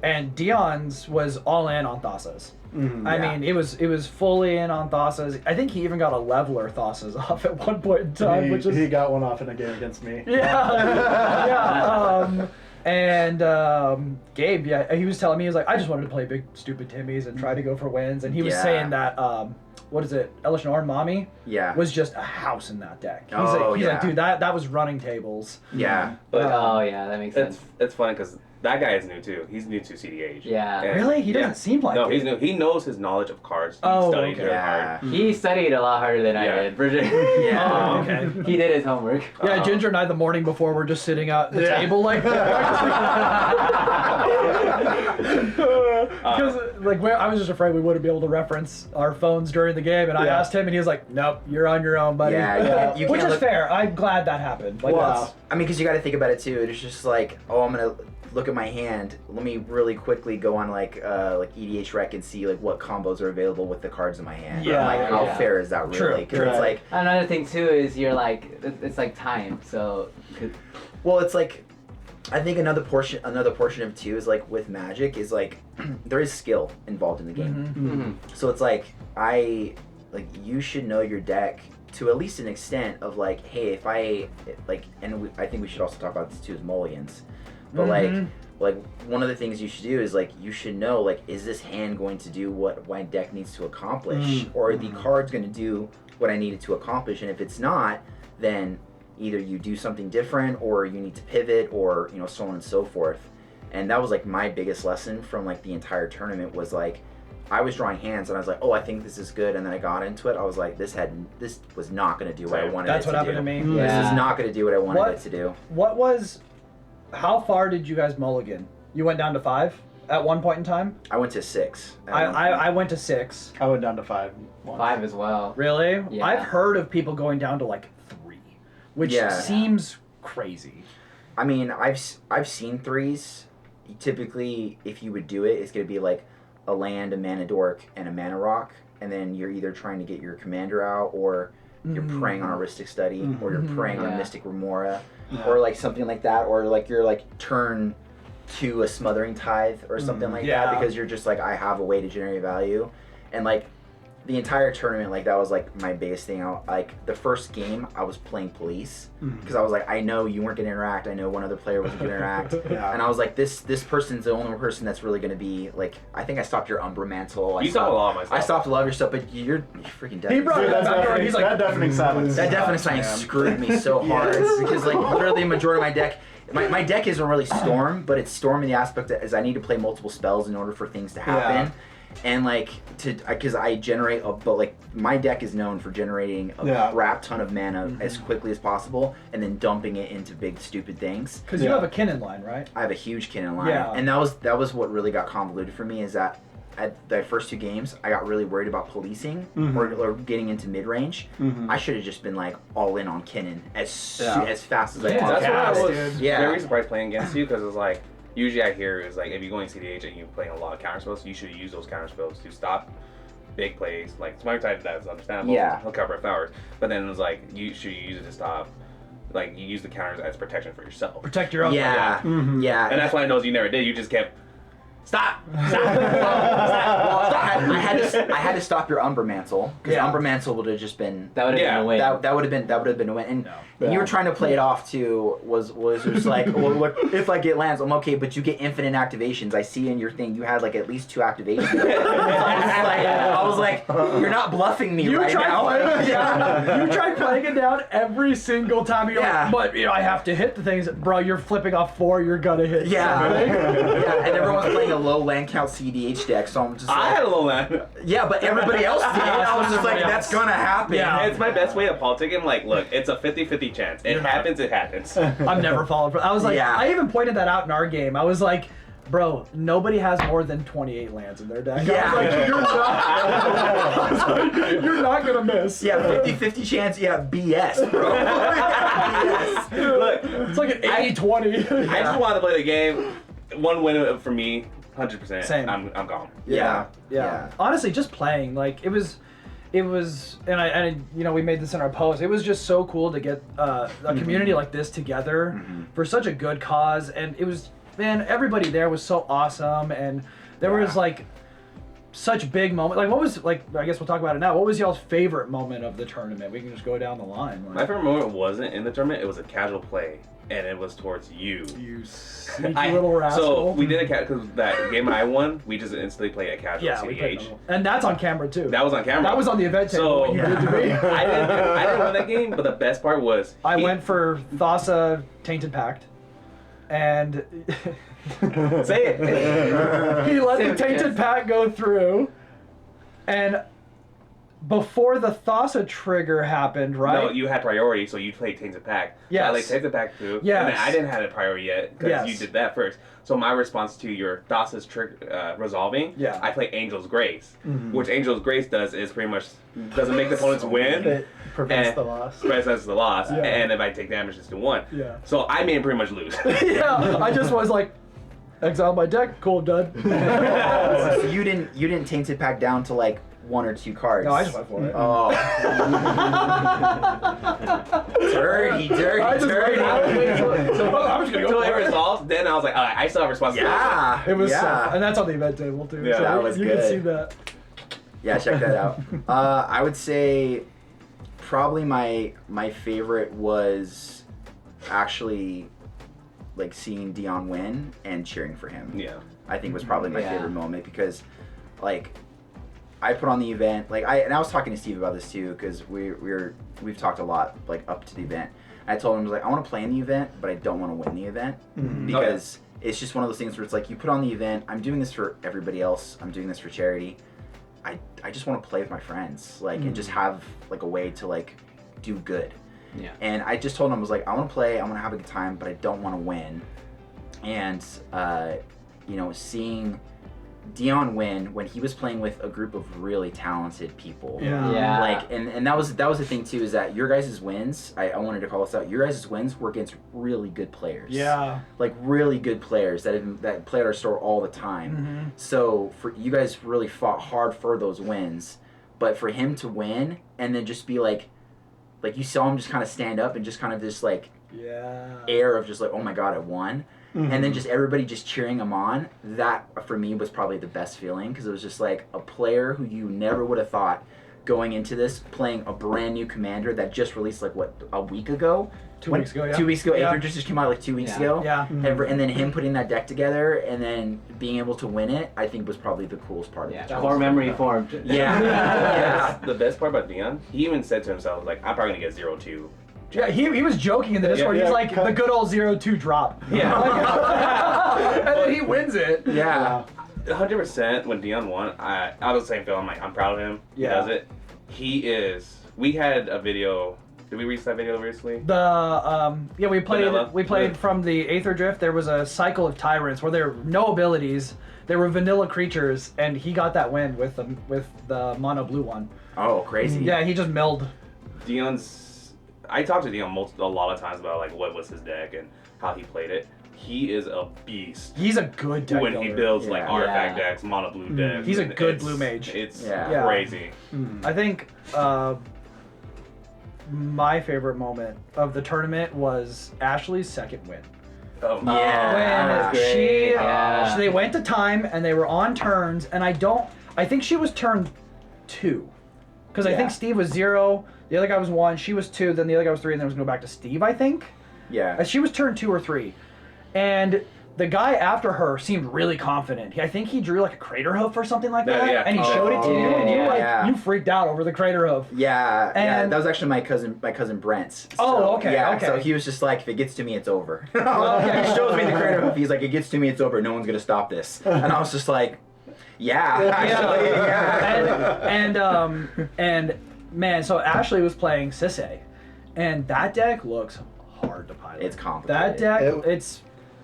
And Dion's was all in on Thassa's. I mean, it was fully in on Thassa's. I think he even got a leveler Thassa's off at one point in time, which is he got one off in a game against me. yeah. And Gabe, he was telling me, he was like, I just wanted to play big stupid Timmys and try to go for wins. And he was saying that, what is it, Elishnorn Mommy was just a house in that deck. He's like, dude, that was running tables. Yeah. But that makes sense. It's funny because that guy is new too. He's new to cEDH. Yeah. And Really? He doesn't seem like No, it. he's new. He knows his knowledge of cards. He studied very hard. He studied a lot harder than I did, for sure. Yeah. Oh, okay. He did his homework. Yeah, Ginger and I the morning before we're just sitting at the table like because I was just afraid we wouldn't be able to reference our phones during the game, and I asked him, and he was like, "Nope, you're on your own, buddy." You which can't is fair. I'm glad that happened. Like, Well, I mean, because you got to think about it too. It's just like, oh, I'm gonna look at my hand. Let me really quickly go on like EDH Rec and see like what combos are available with the cards in my hand. Yeah. Like, how fair is that really? Because it's like, Another thing too is you're like, it's like time. So. well, it's like, I think another portion of it too is like with Magic is like there is skill involved in the game. So it's like you should know your deck to at least an extent of like, hey, if I like, and I think we should also talk about this too as mulligans, but like one of the things you should do is like you should know like, is this hand going to do what my deck needs to accomplish, or the card's going to do what I need it to accomplish, and if it's not, then either you do something different or you need to pivot, or so on and so forth. And that was like my biggest lesson from like the entire tournament was like, I was drawing hands and I was like, oh, I think this is good, and then I got into it, I was like, this was not going to do what I wanted it to do. That's what happened to me. This is not going to do what I wanted it to do. How far did you guys mulligan? You went down to 5 at one point in time? I went to 6. I went to 6. I went down to 5 once. 5 as well. Really? Yeah. I've heard of people going down to like 3, which seems crazy. I mean, I've seen 3s. Typically, if you would do it, it's going to be like a land, a mana dork, and a mana rock, and then you're either trying to get your commander out, or you're preying on a Ristic Study, or you're preying on a Mystic Remora, or like something like that, or like you're like turn to a Smothering Tithe or something like that, because you're just like, I have a way to generate value. And like the entire tournament, like that was like my biggest thing. Like the first game I was playing police, because I was like, I know you weren't gonna interact, I know one other player wasn't gonna interact, and I was like, this person's the only person that's really gonna be like, I think I stopped your Umbra Mantle. You stopped a lot of my stuff. I stopped a lot of your stuff, but you're freaking dead. He brought it back door, he's like, that deafening silence. That deafening silence screwed me so hard, because like literally the majority of my deck, my deck isn't really Storm, but it's Storm in the aspect that is I need to play multiple spells in order for things to happen. And like because I generate but like my deck is known for generating a crap ton of mana as quickly as possible, and then dumping it into big stupid things. Because you have a Kinnan line, right? I have a huge Kinnan line, and that was what really got convoluted for me, is that at the first 2 games I got really worried about policing or getting into mid range. I should have just been like all in on Kinnan as fast as I That's possibly why I could. was very surprised playing against you, because it's like, usually I hear is like, if you're going cEDH and you're playing a lot of counter spells, you should use those counter spells to stop big plays. Like Smothering Tithe, that's understandable. He'll cover it flowers. But then it was like, you should use it to stop. Like, you use the counters as protection for yourself. Protect your own. And that's why I know you never did. You just kept stop. I had to stop your Umbra Mantle, because Umbra Mantle would have just been That would have been a win. that would have been a win. And you were trying to play it off too. Was just like, well, what if I get lands? I'm okay, but you get infinite activations. I see in your thing you had like at least 2 activations. I was like, you're not bluffing me right now. You tried playing it down every single time. You're like, but I have to hit the things, bro. You're flipping off 4. You're gonna hit. And everyone's playing a low land count cEDH deck, so I'm just like, I had a low land. Yeah, but everybody else did. I was just like, Everybody that's else. gonna happen. Yeah. It's my best way of politicking. Like, look, it's a 50-50 chance. It happens, it happens. I've never fallen for. I was like, Yeah. I even pointed that out in our game. I was like, bro, nobody has more than 28 lands in their deck. Yeah. I was like, you're not gonna miss. Yeah, 50-50 chance. Yeah, BS, bro. BS. Look, It's like an 80-20. I just wanted to play the game. One win for me, 100%. Same. I'm gone. Yeah. Honestly, just playing, like it was, and you know, we made this in our post. It was just so cool to get a community like this together for such a good cause, and it was, man, everybody there was so awesome, and there was like such big moment. Like, what was, like, I guess we'll talk about it now. What was y'all's favorite moment of the tournament? We can just go down the line. Like, My favorite moment wasn't in the tournament. It was a casual play, and it was towards you. you sneaky little rascal. So we did because that game I won, we just instantly played a casual yeah, we played cEDH. normal. And that's on camera too. That was on camera. That was on the event table. So what you did to me. I didn't win that game, but the best part was I went for Thassa Tainted Pact, and say it. he let the Same Tainted chance. Pact go through, and before the Thassa trigger happened, right? No, you had priority, so you played Tainted Pact. Yes. I like Tainted Pact too. Yes. And then I didn't have a priority yet because Yes. you did that first. So my response to your Thassa's resolving, Yeah. I play Angel's Grace, which Angel's Grace does is pretty much doesn't make the opponents win. It prevents And- the loss. Prevents the loss, Yeah. and if I take damage, it's to 1. Yeah. So I made him pretty much lose. Yeah, I just was like, exile my deck, cool, done. Oh, so you didn't Tainted Pack down to like 1 or 2 cards. No, I just went for it. Oh. dirty, I just dirty. I'm just gonna go Until it for it. resolves, then I was like, all right, I still have responsibility. Yeah. It was yeah. and that's on the event table too. Yeah. so That was you good. can see that. Yeah, check that out. I would say probably my favorite was actually like seeing Dion win and cheering for him. Yeah. I think was probably my Yeah. favorite moment because like I put on the event like I was talking to Steve about this too because we've talked a lot like up to the event. I told him I was like I want to play in the event but I don't want to win the event because it's just one of those things where it's like you put on the event. I'm doing this for everybody else. I'm doing this for charity. I just want to play with my friends like and just have like a way to like do good. Yeah. And I just told him I was like I want to play. I want to have a good time but I don't want to win. And you know, seeing Dion win when he was playing with a group of really talented people. Yeah. Yeah. Like and that was the thing too is that your guys' wins, I wanted to call this out, your guys' wins were against really good players. Yeah. Like really good players that play at our store all the time. So for you guys really fought hard for those wins. But for him to win and then just be like you saw him just kind of stand up and just kind of this like Yeah. air of just like, oh my god, I won. And then just everybody just cheering him on. That for me was probably the best feeling because it was just like a player who you never would have thought going into this playing a brand new commander that just released like what a week ago. 2 weeks ago, yeah. 2 weeks ago, Yeah. Aether just came out like 2 weeks Yeah. ago. Yeah. And then him putting that deck together and then being able to win it, I think was probably the coolest part Yeah. of the Core memory formed. Yeah. Yeah. The best part about Dion, he even said to himself, like, I'm probably going to get 0-2. Yeah, he was joking in the Discord. Yeah. He's like, the good old 0-2 drop. Yeah. And then he wins it. Yeah. 100% when Dion won, I was the same feeling. I'm like, I'm proud of him. Yeah. He does it. He is. We had a video. Did we release that video recently? We played Vanilla? from the Aether Drift. There was a cycle of tyrants where there were no abilities. There were vanilla creatures, and he got that win with the mono blue one. Oh, crazy. Yeah, he just milled. I talked to Dion a lot of times about like what was his deck and how he played it. He is a beast. He's a good deck When he builder. builds like Yeah. artifact Yeah. decks, mono blue decks. He's a and good it's- blue mage. It's Yeah. crazy. I think my favorite moment of the tournament was Ashley's second win. Oh, Yeah. When that's she, Yeah. they went to time and they were on turns, and I think she was turn 2. Because I Yeah. think Steve was 0, the other guy was 1, she was 2, then the other guy was 3, and then it was going to go back to Steve, I think. Yeah. She was turn 2 or 3. And the guy after her seemed really confident. I think he drew like a crater hoof or something like Yeah, that, yeah. and he showed it to you, and yeah. you freaked out over the crater hoof. Yeah, yeah, And- that was actually my cousin Brent's. Oh, okay, Yeah, okay. so he was just like, if it gets to me, it's over. Okay. He shows me the crater hoof. He's like, it gets to me, it's over. No one's gonna stop this. And I was just like, Yeah, actually, yeah. And man, so Ashley was playing Sisay, and that deck looks hard to pilot. It's complicated. That deck,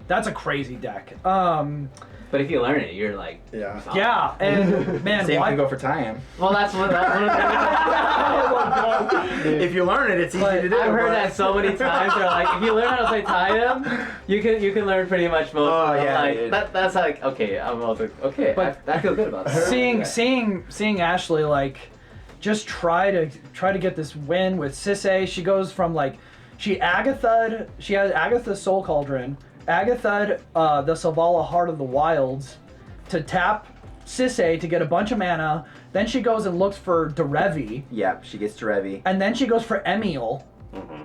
that's a crazy deck. But if you learn it, you're like, Yeah. solid. Yeah, and man, Same can go for Tayam. Well, that's one of the. If you learn it, it's easy to do. I've heard but- that so many times. They're like, if you learn how to play Tayam, you can learn pretty much most. Oh, of them. yeah, Like, dude. that's like okay. I'm also okay. But I feel good about that. seeing Ashley like just try to get this win with Sisay. She goes from like she has Agatha's Soul Cauldron, Agatha the Selvala Heart of the Wilds to tap Sisay to get a bunch of mana. Then she goes and looks for Derevi, Yeah, she gets to Revi. and then she goes for Emil.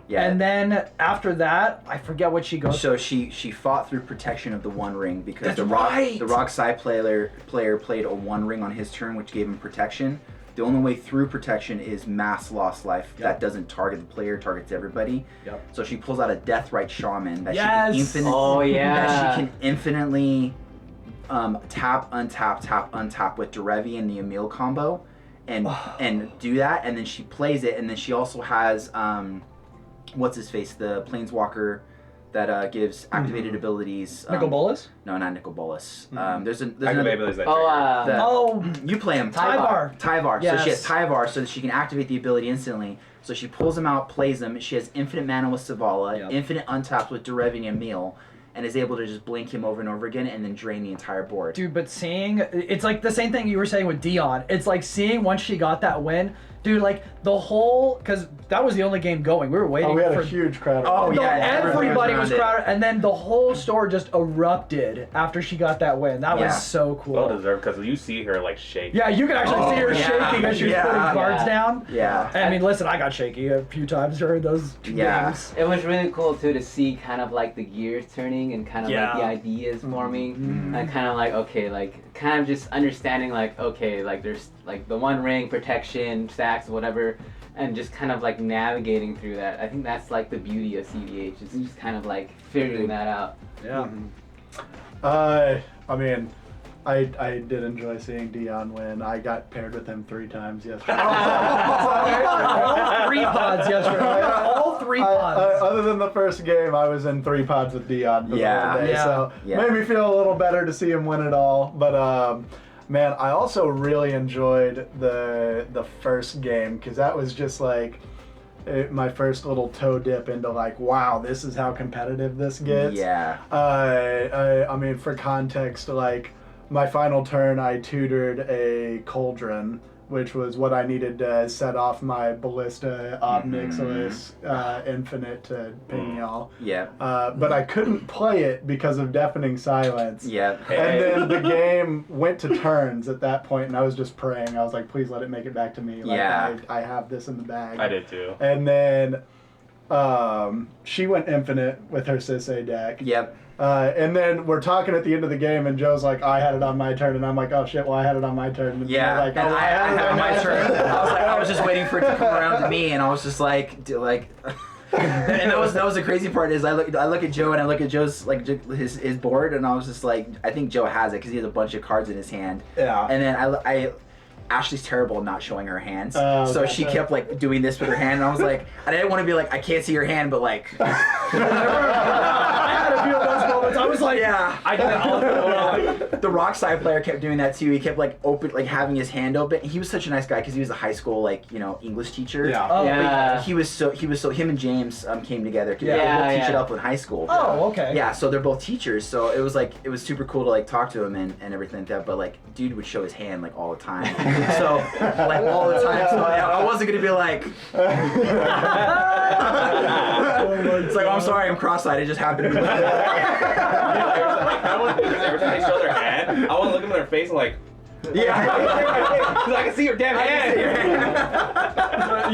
Yeah. And then after that, I forget what she goes. So she fought through protection of the One Ring because That's the right. Rock Sai player played a One Ring on his turn, which gave him protection. The only way through protection is mass lost life. Yep. That doesn't target the player, targets everybody. Yep. So she pulls out a Deathrite Shaman that Yes. she can Oh, yeah. that she can infinitely tap, untap with Derevi and the Emil combo, and do that, and then she plays it, and then she also has what's his face, the Planeswalker that gives activated abilities. Nicol Bolas? No, not Nicol Bolas. There's Activate another. abilities that Oh, trigger. The- Oh, You play him. Tyvar. Tyvar. Yes. So she has Tyvar so that she can activate the ability instantly. So she pulls him out, plays him. She has infinite mana with Savala, Yep. infinite untapped with Derevi and Emil, and is able to just blink him over and over again and then drain the entire board. Dude, but it's like the same thing you were saying with Dion. It's like seeing once she got that win, dude, like the whole, because that was the only game going. We were waiting Oh, we had for. a huge crowd. Oh, No, yeah, everybody was around it. crowded, and then the whole store just erupted after she got that win. That Yeah. was so cool. Well deserved because you see her like shake. Yeah, you can actually see her yeah. shaking as she was Yeah. putting cards Yeah. down. Yeah. I mean, listen, I got shaky a few times during those Yeah. games. It was really cool too to see kind of like the gears turning and kind of Yeah. like the ideas forming Mhm. and kind of like okay, like kind of just understanding like okay, like there's like the One Ring protection stacks whatever, and just kind of like navigating through that. I think that's like the beauty of CEDH is just kind of like figuring that out. Yeah. I mean, I did enjoy seeing Dion win. I got paired with him 3 times yesterday. All 3 pods yesterday. All 3 pods. Other than the first game, I was in 3 pods with Dion for the Yeah. whole day, Yeah. so Yeah. made me feel a little better to see him win it all. But man, I also really enjoyed the first game because that was just like my first little toe dip into like, wow, this is how competitive this gets. Yeah. I mean, for context, like my final turn, I tutored a Cauldron, which was what I needed to set off my Ballista Obnixilis Infinite to ping y'all. Yeah. But I couldn't play it because of Deafening Silence. Yeah. And then the game went to turns at that point, and I was just praying. I was like, please let it make it back to me. Like, Yeah. I have this in the bag. I did too. And then she went Infinite with her Sisay deck. Yep. And then we're talking at the end of the game, and Joe's like, I had it on my turn. And I'm like, oh shit, well, I had it on my turn. And Yeah, you're like, and oh, I had my turn. I was just waiting for it to come around to me, and I was just like, and that was the crazy part is I look at Joe and I look at Joe's like his board, and I was just like, I think Joe has it because he has a bunch of cards in his hand. Yeah. And then I Ashley's terrible at not showing her hands, Oh, so okay. she kept like doing this with her hand, and I was like, I didn't want to be like, I can't see your hand, but like, I had a few of those moments. I was like, yeah. I did all The rock side player kept doing that too. He kept like having his hand open. He was such a nice guy because he was a high school English teacher. Yeah. Oh, Yeah. He was so him and James came together. Yeah. They both teach Yeah. it up in high school. Oh, okay. Yeah, so they're both teachers. So it was super cool to like talk to him and everything like that. But like, dude would show his hand like all the time. So like all the time. So I wasn't gonna be like. It's like, oh, I'm sorry, I'm cross-eyed. It just happened to be. I want every time they show their hand, I want to look them in their face and like, Yeah. because I can see your damn hand.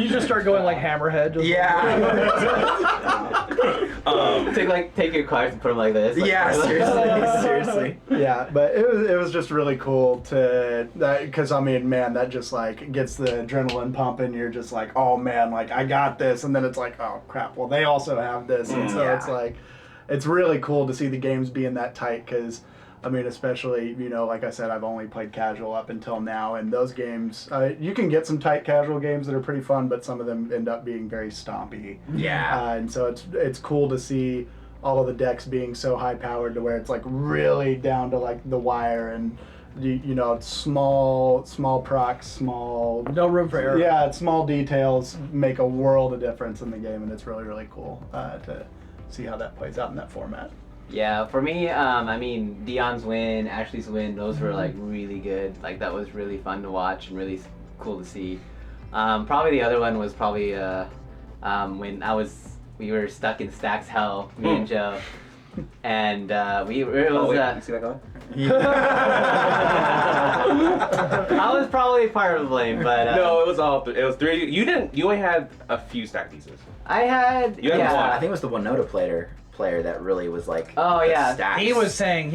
You just start going like hammerhead. Just Yeah. Take your cards and put them like this. Like, Yeah, seriously. Yeah, but it was just really cool to that because I mean, man, that just like gets the adrenaline pumping. You're just like, oh man, like I got this, and then it's like, oh crap, well they also have this, and so Yeah. it's like, it's really cool to see the games being that tight because. I mean, especially, you know, like I said, I've only played casual up until now, and those games, you can get some tight casual games that are pretty fun, but some of them end up being very stompy. Yeah. And so it's cool to see all of the decks being so high powered to where it's like really down to like the wire and you know, small procs, small. No room for error. Yeah, small details make a world of difference in the game, and it's really, really cool to see how that plays out in that format. Yeah, for me, I mean, Dion's win, Ashley's win, those were like really good. Like that was really fun to watch and really cool to see. Probably the other one was probably when we were stuck in Stacks Hell, me and Joe, and it was. You see that going? I was probably part of the blame, but No, it was all. It was 3. You didn't. You only had a few stack pieces. I had. You had yeah. one. I think it was the Winota player that really was like. Oh, the yeah. stacks. He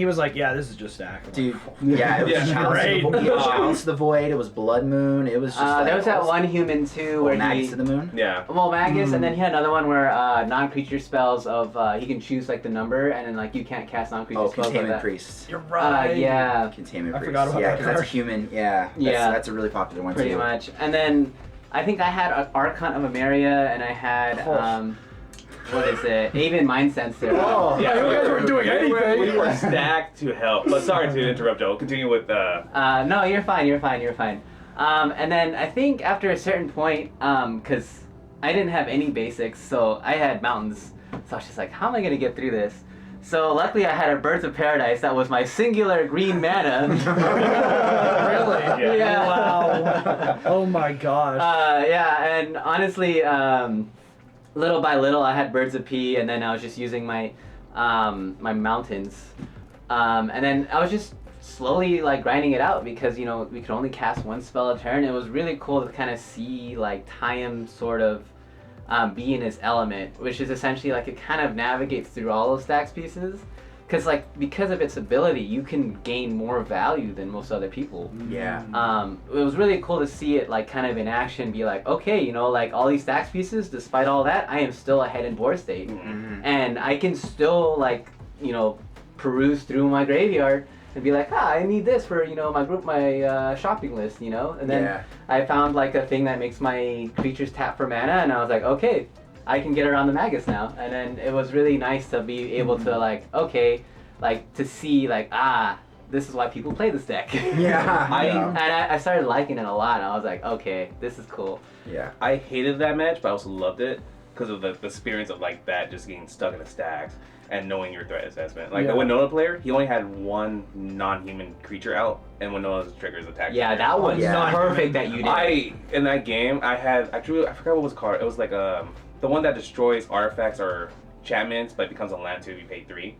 was like, yeah, this is just stack. I'm Dude, like, yeah, it was Yeah. Chalice of the Void, it was Blood Moon, it was just like... There was that one human too where Magus he. of the Moon? Yeah. Well, Magus, and then he had another one where non-creature spells of he can choose like the number, and then like you can't cast non-creature Oh, spells like Containment that. Priest. You're right. Yeah, Containment I Priest. forgot about yeah, that because that's card. a human, that's a really popular one pretty too. much. And then I think I had Archon of Emeria, and I had what is it? Aven Mind Sensor. Oh, yeah, you guys weren't doing anything. We were stacked to hell. But sorry to interrupt, Joe. Continue with. No, you're fine. You're fine. And then I think after a certain point, because I didn't have any basics, so I had mountains. So I was just like, how am I gonna get through this? So luckily I had a Birds of Paradise that was my singular green mana. Really? Yeah. Wow. Oh my gosh. Yeah, and honestly, little by little I had Birds of P, and then I was just using my my mountains. And then I was just slowly like grinding it out because, you know, we could only cast one spell a turn. It was really cool to kind of see like Time sort of be in his element, which is essentially like it kind of navigates through all those stacks pieces. Because of its ability, you can gain more value than most other people. Yeah. It was really cool to see it like kind of in action, be like, okay, you know, like all these stacks pieces, despite all that, I am still ahead in board state. Mhm. And I can still like, you know, peruse through my graveyard and be like, I need this for, you know, my shopping list, you know? And then Yeah. I found like a thing that makes my creatures tap for mana, and I was like, okay, I can get around the Magus now. And then it was really nice to be able to like, okay, like to see like, this is why people play this deck. Yeah. And I started liking it a lot. I was like, okay, this is cool. Yeah. I hated that match, but I also loved it because of the experience of like that, just getting stuck in the stacks and knowing your threat assessment. Like Yeah. the Winona player, he only had one non-human creature out, and Winona's triggers attack. Yeah, that was Yeah. perfect that you did. In that game, I forgot what was called. It was like the one that destroys artifacts or enchantments, but becomes a land too if you pay 3.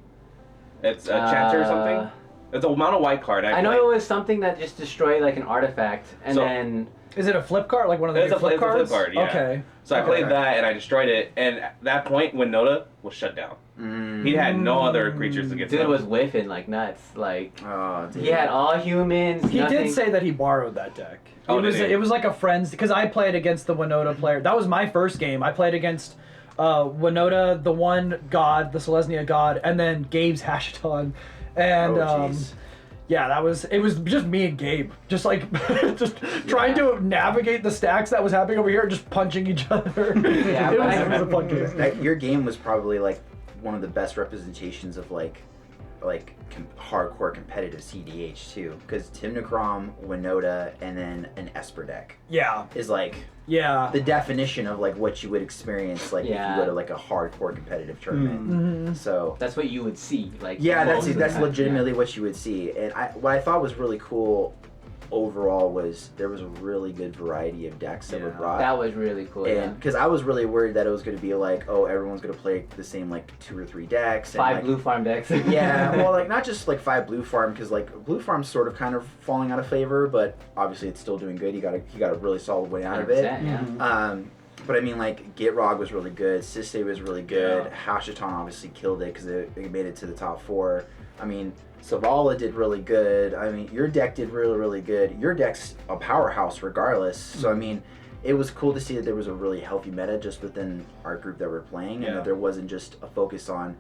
It's a chanter or something. It's a mono white card. I know it was something that just destroyed like an artifact, and So- then Is it a flip card? Like one of the It's big a flip cards? card, yeah. Okay. So I Okay. played that and I destroyed it. And at that point, Winota was shut down. Mm. He had no other creatures to get. dude to. was whiffing like nuts. Like Oh, dude. he had all humans. He nothing. did say that he borrowed that deck. Oh, it was did he? it was like a friend's, because I played against the Winota player. That was my first game. I played against Winota, the one god, the Selesnya god, and then Gabe's Hashaton. And Oh, jeez. yeah, it was just me and Gabe. Just like just trying to navigate the stacks that was happening over here, just punching each other. Yeah, it but was a fun game. Your game was probably like one of the best representations of like hardcore competitive CDH too, because Timnacrom, Winota, and then an Esper deck Yeah. is like Yeah. the definition of like what you would experience like if Yeah. you go to like a hardcore competitive tournament. Mhm. So That's what you would see. Like yeah, most of the that's time, legitimately what you would see. And what I thought was really cool overall was there was a really good variety of decks that were Yeah. brought. That was really cool. And because I was really worried that it was going to be like, oh, everyone's going to play the same like 2 or 3 decks. And, 5 like, blue farm decks. Yeah, well, like not just like 5 blue farm, because like blue farm's sort of kind of falling out of favor, but obviously it's still doing good. He got a really solid win out of it. 100%, yeah. But I mean, like Gitrog was really good, Siste was really good, Yeah. Hashaton obviously killed it because it made it to the top 4. I mean, Savala did really good. I mean, your deck did really, really good. Your deck's a powerhouse regardless. So I mean, it was cool to see that there was a really healthy meta just within our group that we're playing, and Yeah. that there wasn't just a focus on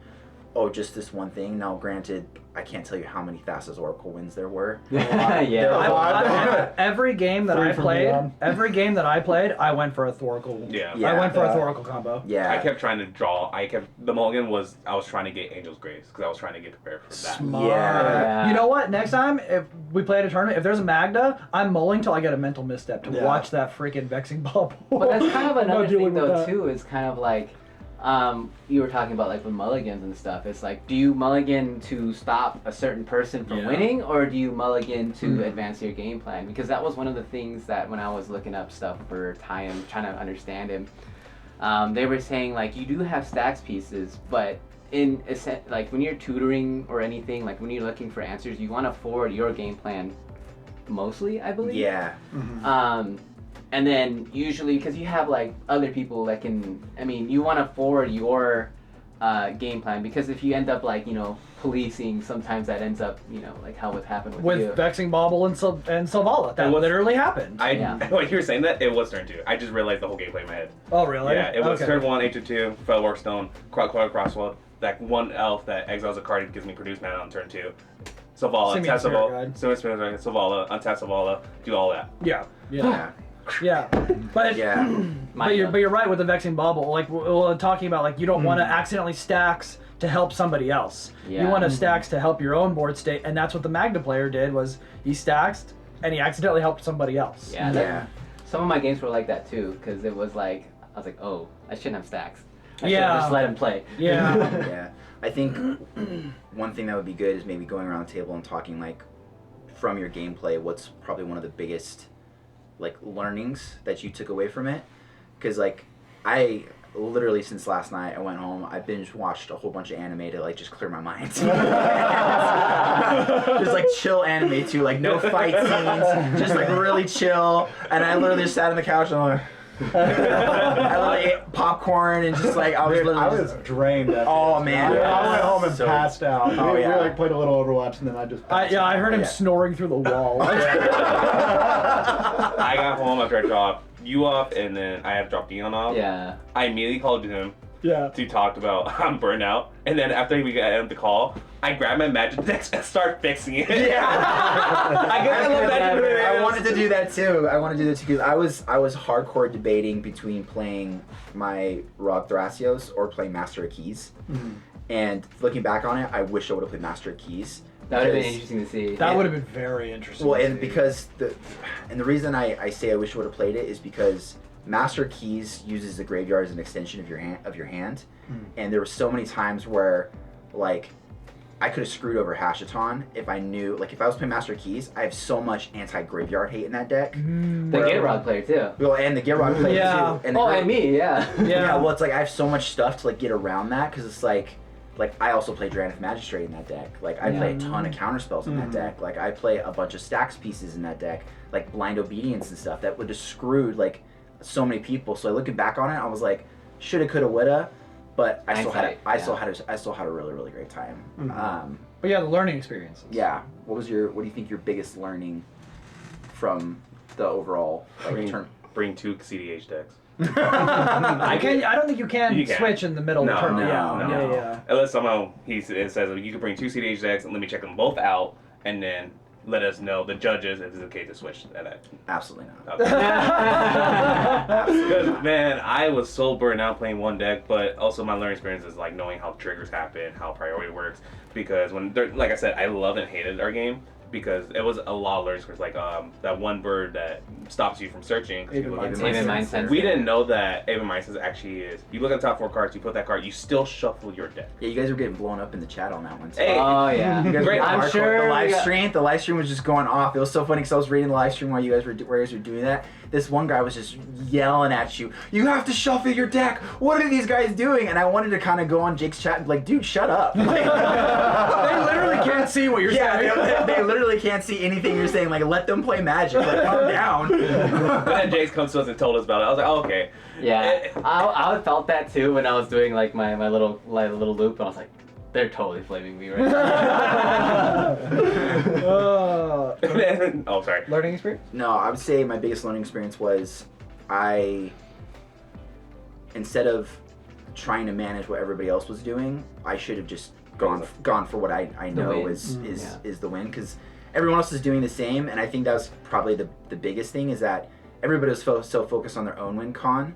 just this one thing. Now, granted, I can't tell you how many fastest Oracle wins there were. Yeah. Every game that I played, I went for a Thoracle. Yeah. Yeah. I went for a Thoracle combo. Yeah. I kept trying to draw. The mulligan was I was trying to get Angel's Grace because I was trying to get prepared for that. Smart. Yeah. You know what? Next time, if we play at a tournament, if there's a Magda, I'm mulling till I get a mental misstep to watch that freaking Vexing Bubble. But that's kind of another thing dealing with though that. too. Is kind of like you were talking about like with mulligans and stuff. It's like, do you mulligan to stop a certain person from winning, or do you mulligan to advance your game plan? Because that was one of the things that when I was looking up stuff for Tyam, trying to understand him, they were saying like you do have stacks pieces, but in like when you're tutoring or anything, like when you're looking for answers, you want to forward your game plan mostly, I believe. Yeah. And then usually, because you have like other people that can, you want to forward your game plan, because if you end up like, policing, sometimes that ends up, like how it happened with you. With Vexing Bobble and Savala. That literally happened. When you were saying that, it was turn 2. I just realized the whole gameplay in my head. Oh, really? Yeah, it was Okay. turn 1, H2, Fell Warstone, Crosswell. That one elf that exiles a card and gives me produce mana on turn 2. Savala, Simian untap Spirit Savala, Guide. Simian Spirit Guide, Savala, untap Savala, do all that. Yeah. Yeah. Yeah, but Yeah. but you're right with the Vexing Bobble. Like we're talking about, like you don't want to accidentally stacks to help somebody else. Yeah. You want to stacks to help your own board state, and that's what the Magda player did. Was he stacked and he accidentally helped somebody else. Yeah. Yeah. Some of my games were like that too, because it was like I was like, oh, I shouldn't have stacks. I should Yeah. just let him play. Yeah. Yeah. I think one thing that would be good is maybe going around the table and talking like from your gameplay, what's probably one of the biggest like learnings that you took away from it? Because like I literally since last night I went home, I binge watched a whole bunch of anime to like just clear my mind. Just like chill anime too, like no fight scenes, just like really chill. And I literally just sat on the couch and I'm like I literally ate popcorn and just like I was literally I was drained. After Oh, this. man. I went home and So- passed out. Oh, we yeah. like played a little Overwatch and then I just passed I out. heard him Yeah. snoring through the wall. I got home after I dropped you off, and then I had to drop Dion off. Yeah. I immediately called him Yeah. to talk about I'm burnt out, and then after we got the call, I grabbed my magic deck and started fixing it. Yeah. I love magic decks. I wanted to do that too. Because I was hardcore debating between playing my Rog Thrasios or playing Master of Keys. And looking back on it, I wish I would have played Master of Keys. That would have been because- interesting to see. That would have been very interesting. Well, to and see. because the reason I say I wish I would have played it is because Master Keys uses the graveyard as an extension of your hand, and there were so many times where like I could have screwed over Hashaton if I knew, like if I was playing Master Keys, I have so much anti-graveyard hate in that deck. The Gatorog player too. Well, and the Gearbox player Yeah. too. And the And me, yeah. yeah, well, it's like I have so much stuff to like get around that because it's like I also play Drannith Magistrate in that deck. Like I play a ton of counterspells in that deck. Like I play a bunch of stacks pieces in that deck, like Blind Obedience and stuff that would have screwed like so many people. So looking back on it, I was like, shoulda, coulda, woulda, but I still had a really, really great time. But yeah, the learning experiences. Yeah. What do you think your biggest learning from the overall turn? Bring 2 cEDH decks. I don't think you can switch in the middle of the tournament. no. Yeah. Unless somehow it says you can bring 2 cEDH decks and let me check them both out, and then let us know, the judges, if it's okay to switch that. Absolutely not. Because man, I was so burnt out playing one deck, but also my learning experience is like knowing how triggers happen, how priority works. Because like I said, I loved and hated our game because it was a lot of learning experience. Like that one bird that stops you from searching. Aven Mindsense. We didn't know that Aven Mindsense actually is. You look at the top 4 cards, you put that card, you still shuffle your deck. Yeah, you guys were getting blown up in the chat on that one too. Hey. Oh yeah. You guys were Great. getting I'm hardcore. sure The live stream was just going off. It was so funny because I was reading the live stream while you guys were doing that. This one guy was just yelling at you. You have to shuffle your deck. What are these guys doing? And I wanted to kind of go on Jake's chat and be like, dude, shut up. Like, They literally can't see what you're saying. yeah, they literally can't see anything you're saying. Like, let them play Magic. Like, calm down. But then Jace comes to us and told us about it. I was like, oh, okay. Yeah. I felt that too when I was doing like my little loop, and I was like, they're totally flaming me right now. Oh, sorry. Learning experience? No, I would say my biggest learning experience was instead of trying to manage what everybody else was doing, I should have just gone for what I know is the win, because everyone else is doing the same, and I think that was probably the biggest thing, is that everybody was so focused on their own win con.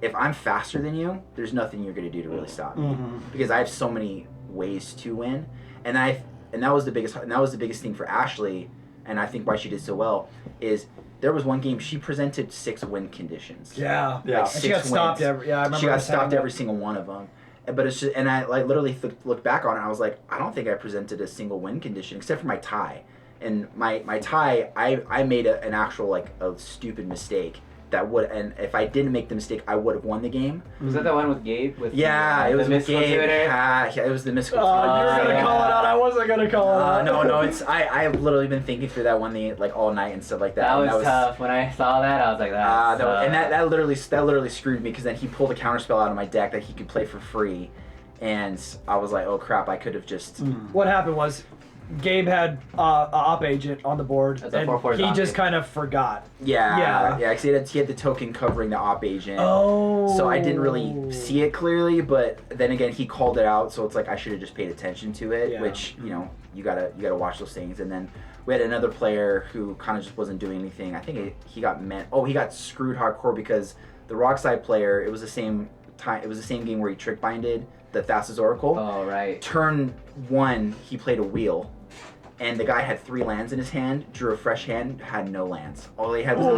If I'm faster than you, there's nothing you're going to do to really stop me, because I have so many ways to win, and that was the biggest thing for Ashley, and I think why she did so well is there was one game she presented 6 win conditions. Yeah. Like And she got 6 stopped wins. I remember She got stopped that. every single one of them. But it's just, and I like literally looked back on it, and I was like, I don't think I presented a single win condition except for my tie. And my tie, I made an actual like a stupid mistake that would, and if I didn't make the mistake, I would have won the game. Was that the one with Gabe? With It was the with Gabe. Yeah, it was the mystical Oh, you were gonna yeah. call it out. I wasn't gonna call it out. No, it's I've literally been thinking through that one like all night and stuff like that. That and was tough. When I saw that, I was like, that literally screwed me, because then he pulled a counterspell out of my deck that he could play for free, and I was like, oh crap, I could have just. What happened was, Gabe had a op agent on the board, That's a and 4/4 he zombie. just kind of forgot. Yeah, because he had the token covering the op agent. Oh. So I didn't really see it clearly, but then again, he called it out, so it's like I should have just paid attention to it, Yeah. which, you gotta watch those things. And then we had another player who kind of just wasn't doing anything. I think he got he got screwed hardcore, because the Rockside player, it was the same game where he trick binded the Thassa's Oracle. Oh, right. Turn 1, he played a wheel, and the guy had 3 lands in his hand, drew a fresh hand, had no lands. All he had was a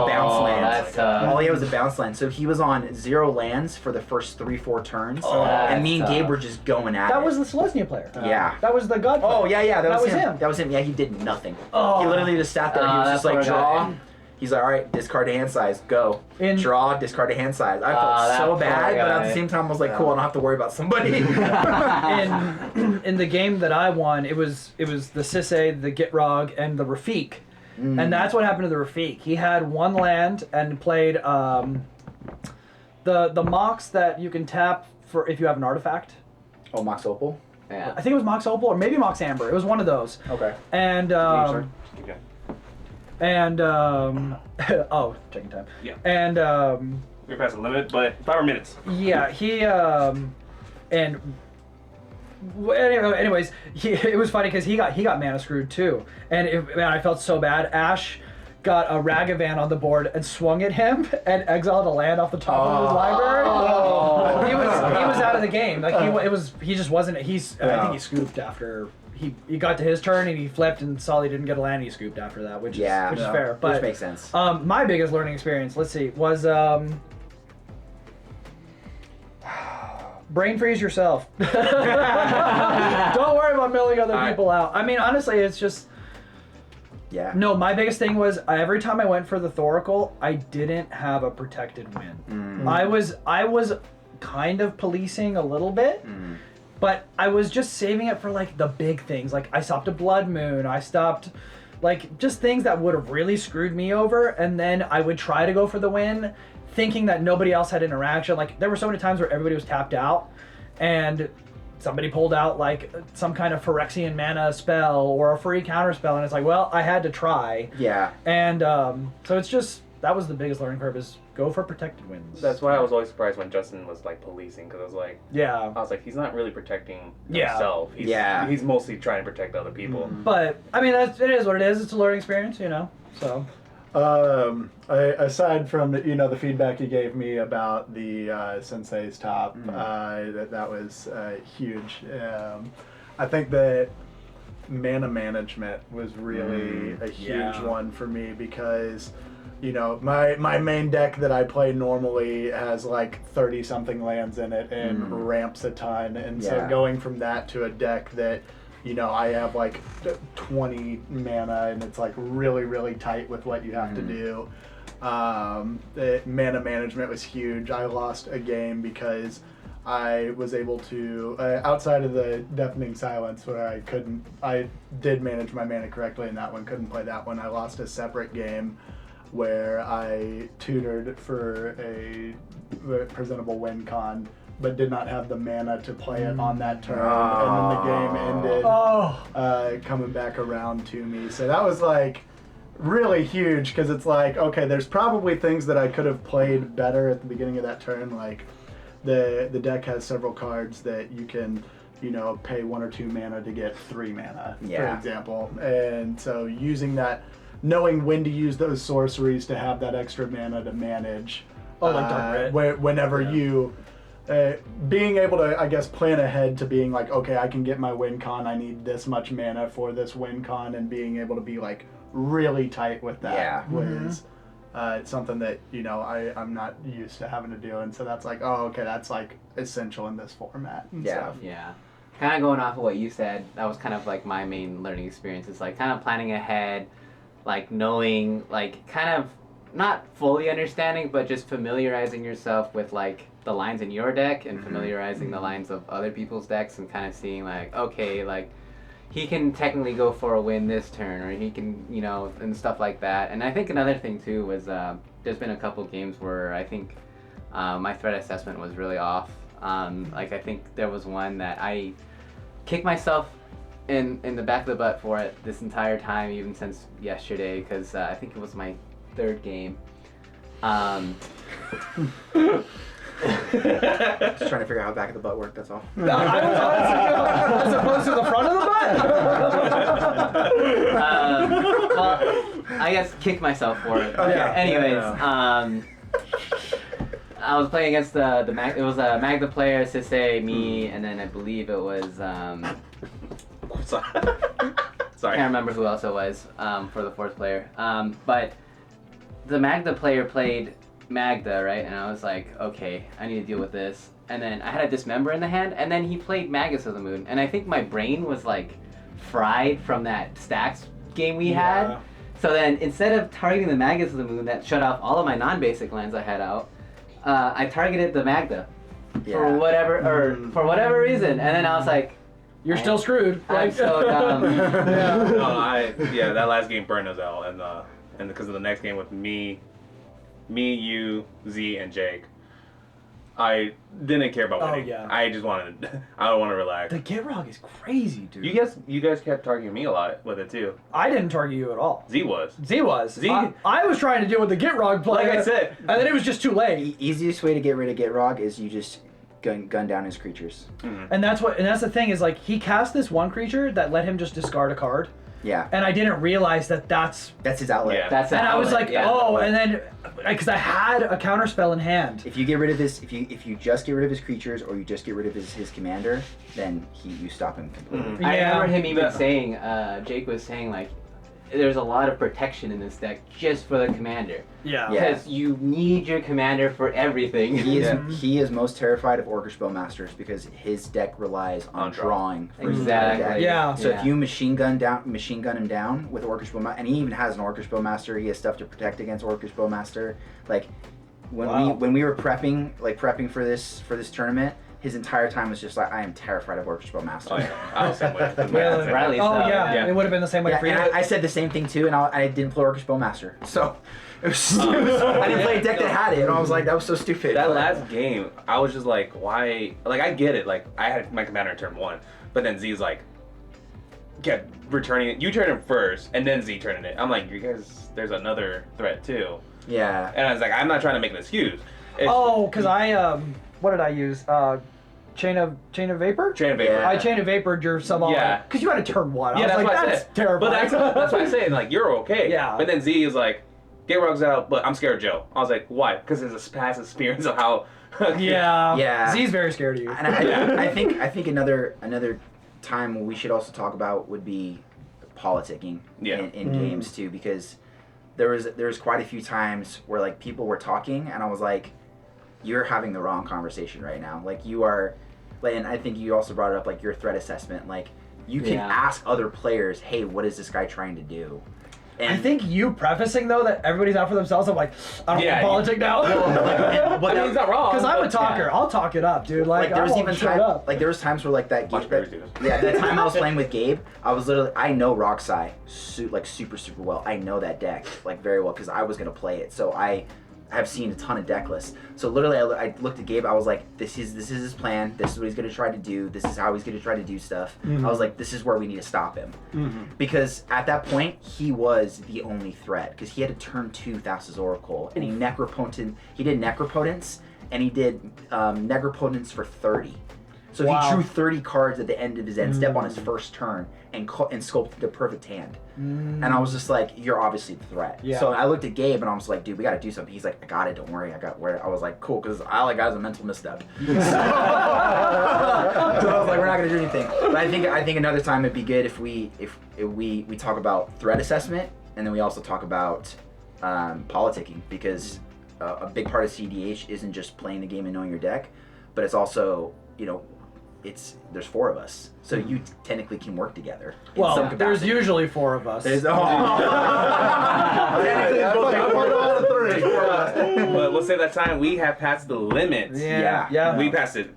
bounce land. That's tough. All he had was a bounce land. So he was on 0 lands for the first 3-4 turns, and me and Gabe were just going at it. That was the Selesnya player. Yeah. That was the God player. Oh, yeah, that was him. him. That was him. Yeah, he did nothing. Oh. He literally just sat there. He was just that like, poor draw. guy. He's like, all right, discard a hand size, go. Draw, discard a hand size. I felt that so poor bad, but at guy. the same time, I was like, cool, I don't have to worry about somebody. in the game that I won, it was the Sisse, the Gitrog, and the Rafik. And that's what happened to the Rafik. He had 1 land and played the Mox that you can tap for if you have an artifact. Oh, Mox Opal? Yeah. I think it was Mox Opal or maybe Mox Amber. It was one of those. Okay. And Sorry. Keep going. oh, checking time. Yeah. And We're past the limit, but 5 more minutes. yeah, he anyways, it was funny because he got mana screwed too, and I felt so bad. Ash got a Ragavan on the board and swung at him and exiled a land off the top of his library. Oh. He was out of the game. Like he just wasn't. I think he scooped after. He got to his turn and he flipped and saw he didn't get a land. And he scooped after that, which is fair. But which makes sense. my biggest learning experience, let's see, was brain freeze yourself. Don't worry about milling other people out. I mean, honestly, it's just. Yeah. No, my biggest thing was every time I went for the Thoracle, I didn't have a protected win. I was kind of policing a little bit. But I was just saving it for like the big things. Like I stopped a Blood Moon. I stopped like just things that would have really screwed me over. And then I would try to go for the win, thinking that nobody else had interaction. Like there were so many times where everybody was tapped out and somebody pulled out like some kind of Phyrexian mana spell or a free counter spell. And it's like, well, I had to try. Yeah. And so it's just, that was the biggest learning curve, is go for protected wins. That's why I was always surprised when Justin was like policing, because I was like, he's not really protecting himself. He's mostly trying to protect other people. But I mean, it is what it is. It's a learning experience, so. Aside from the feedback you gave me about the Sensei's top, that was huge. I think that mana management was really a huge one for me, because my main deck that I play normally has like 30 something lands in it and ramps a ton, and so going from that to a deck that I have like 20 mana and it's like really, really tight with what you have to do. The mana management was huge. I lost a game because I was able to, outside of the Deafening Silence where I did manage my mana correctly in that one, couldn't play that one. I lost a separate game where I tutored for a presentable win con, but did not have the mana to play it on that turn, and then the game ended coming back around to me. So that was like really huge, because it's like, okay, there's probably things that I could have played better at the beginning of that turn. Like the deck has several cards that you can pay 1 or 2 mana to get 3 mana, for Yeah. example. And so using that, knowing when to use those sorceries to have that extra mana to manage. Like Dark Rit. Whenever you, being able to, I guess, plan ahead to being like, okay, I can get my win con, I need this much mana for this win con, and being able to be like really tight with that was it's something that, I'm not used to having to do. And so that's like, oh, okay, that's like essential in this format and stuff. Yeah. Kind of going off of what you said, that was kind of like my main learning experience. It's like kind of planning ahead, like knowing, like kind of not fully understanding, but just familiarizing yourself with like the lines in your deck and familiarizing the lines of other people's decks and kind of seeing like, okay, like he can technically go for a win this turn, or he can, and stuff like that. And I think another thing too was there's been a couple games where I think my threat assessment was really off. Like I think there was one that I kicked myself in the back of the butt for it this entire time, even since yesterday, because I think it was my 3rd game. Just trying to figure out how back of the butt worked, that's all. I was honestly, as opposed to the front of the butt. Well, I guess kick myself for it. Okay. Anyways, I was playing against the Mag. It was a Magda player, Sisse, me, and then I believe it was Sorry. I can't remember who else it was for the 4th player. But the Magda player played Magda, right? And I was like, okay, I need to deal with this. And then I had a Dismember in the hand, and then he played Magus of the Moon. And I think my brain was like fried from that stacks game we had. So then instead of targeting the Magus of the Moon that shut off all of my non-basic lands I had out, I targeted the Magda for whatever reason. And then I was like, You're still screwed. I'm so dumb. That last game burned us out, and because of the next game with me, you, Z, and Jake, I didn't care about winning. yeah. I just wanted, I don't want to relax. The Gitrog is crazy, dude. You guys kept targeting me a lot with it too. I didn't target you at all. Z was. Z was. I was trying to deal with the Gitrog play. Like I said. And then it was just too late. The easiest way to get rid of Gitrog is you just gun down his creatures. And that's the thing is, like, he cast this one creature that let him just discard a card. Yeah. And I didn't realize that's That's his outlet. Yeah. That's and I was like, yeah. and then because I had a counter spell in hand. If you get rid of his, if you just get rid of his creatures, or you just get rid of his commander, then you stop him completely. I remember him even saying, Jake was saying, like, there's a lot of protection in this deck just for the commander. Yeah. Because you need your commander for everything. He is most terrified of Orcish Bowmasters because his deck relies on drawing. Exactly. Yeah. So if you machine gun him down with Orcish Bowmaster, and he even has an Orcish Bowmaster, he has stuff to protect against Orcish Bowmaster. Like when we were prepping for this tournament, his entire time was just like, I am terrified of Orcish Bowmaster. Oh yeah, I was the same way. Riley, yeah, it would have been the same way for you. And I said the same thing too, and I didn't play Orcish Bowmaster, so it was I didn't play a deck that had it, and I was like, that was so stupid. That last game, I was just like, why? Like, I get it. Like, I had my commander in turn 1, but then Z's like, kept returning it. You turn it first, and then Z turning it. I'm like, you guys, there's another threat too. Yeah. And I was like, I'm not trying to make an excuse. Because I what did I use? Chain of Vapor? Chain of Vapor. I Chain of Vapored your sub. Yeah. Because you had a turn 1. Yeah, I was that's like, what I that's said. terrible. But that's what I'm saying. Like, you're okay. Yeah. But then Z is like, get Rugs out, but I'm scared of Joe. I was like, why? Because there's a past experience of how. Yeah. Yeah. Z's very scared of you. And I think another time we should also talk about would be politicking in games too, because there was quite a few times where like people were talking and I was like, you're having the wrong conversation right now. Like you are, and I think you also brought it up, like your threat assessment. Like you can ask other players, hey, what is this guy trying to do? And I think you prefacing though that everybody's out for themselves. I'm like, I don't want politic now. But he's not wrong. Because I'm a talker. I'll talk it up, dude. Like there was even there was times where like that Watch game, Bears do this. that time I was playing with Gabe, I know Roxai super well. I know that deck like very well because I was gonna play it. So I have seen a ton of deck lists. So literally I looked at Gabe, I was like, this is his plan, this is what he's gonna try to do, this is how he's gonna try to do stuff. I was like, this is where we need to stop him. Because at that point, he was the only threat, because he had to turn 2 Thassa's Oracle, and he did Necropotence, and he did Necropotence for 30. So if Wow. he drew 30 cards at the end of his end step on his first turn and sculpted the perfect hand. And I was just like, you're obviously the threat. Yeah. So I looked at Gabe and I was like, dude, we got to do something. He's like, I got it. Don't worry. I got where. I was like, cool, because all I got is a mental misstep. So I was like, we're not gonna do anything. But I think another time it'd be good if we talk about threat assessment and then we also talk about politicking, because a big part of cEDH isn't just playing the game and knowing your deck, but it's also, you know, there's 4 of us, so you technically can work together. In some Well, there's capacity. usually 4 of us. There's But we'll say that time we have passed the limit. Yeah. We passed it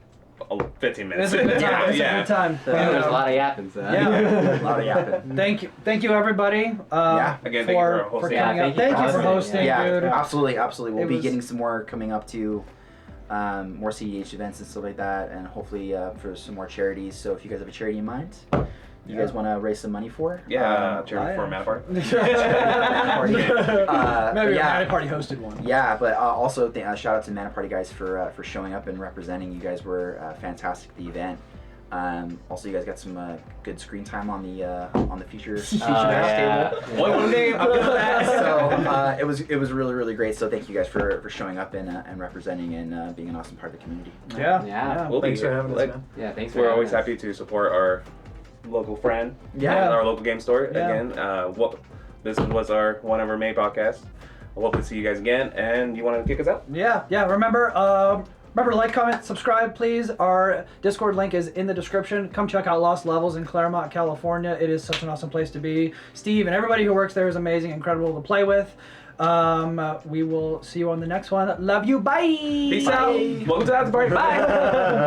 15 minutes. It's a good time. Yeah. It's a good time. There's a lot of yapping. So. Yeah. A lot of yapping. Thank you, everybody. Yeah. Again, thank you for for hosting. coming Yeah, up. Thank you for hosting. hosting, Yeah, dude. absolutely. We'll It be was- getting some more coming up to more cEDH events and stuff like that, and hopefully for some more charities. So if you guys have a charity in mind, you guys want to raise some money for? Yeah, charity for Mana Party. Maybe yeah. a party hosted one. Yeah, but also shout out to Mana Party guys for showing up and representing. You guys were fantastic at the event. Also, you guys got some good screen time on the feature Yeah. table. Boy, one game. I'm good at that. So it was really great. So thank you guys for showing up and representing and being an awesome part of the community. Yeah. We'll Thanks be for here. having us, Like, man. Yeah, thanks for We're having always us. happy to support our local friend. Yeah. Our local game store Yeah. again. This was one of our main podcasts. We'll hope to see you guys again. And you want to kick us out? Yeah. Remember to like, comment, subscribe, please. Our Discord link is in the description. Come check out Lost Levels in Claremont, California. It is such an awesome place to be. Steve and everybody who works there is amazing, incredible to play with. We will see you on the next one. Love you. Bye. Peace out. Welcome to the after party. Bye.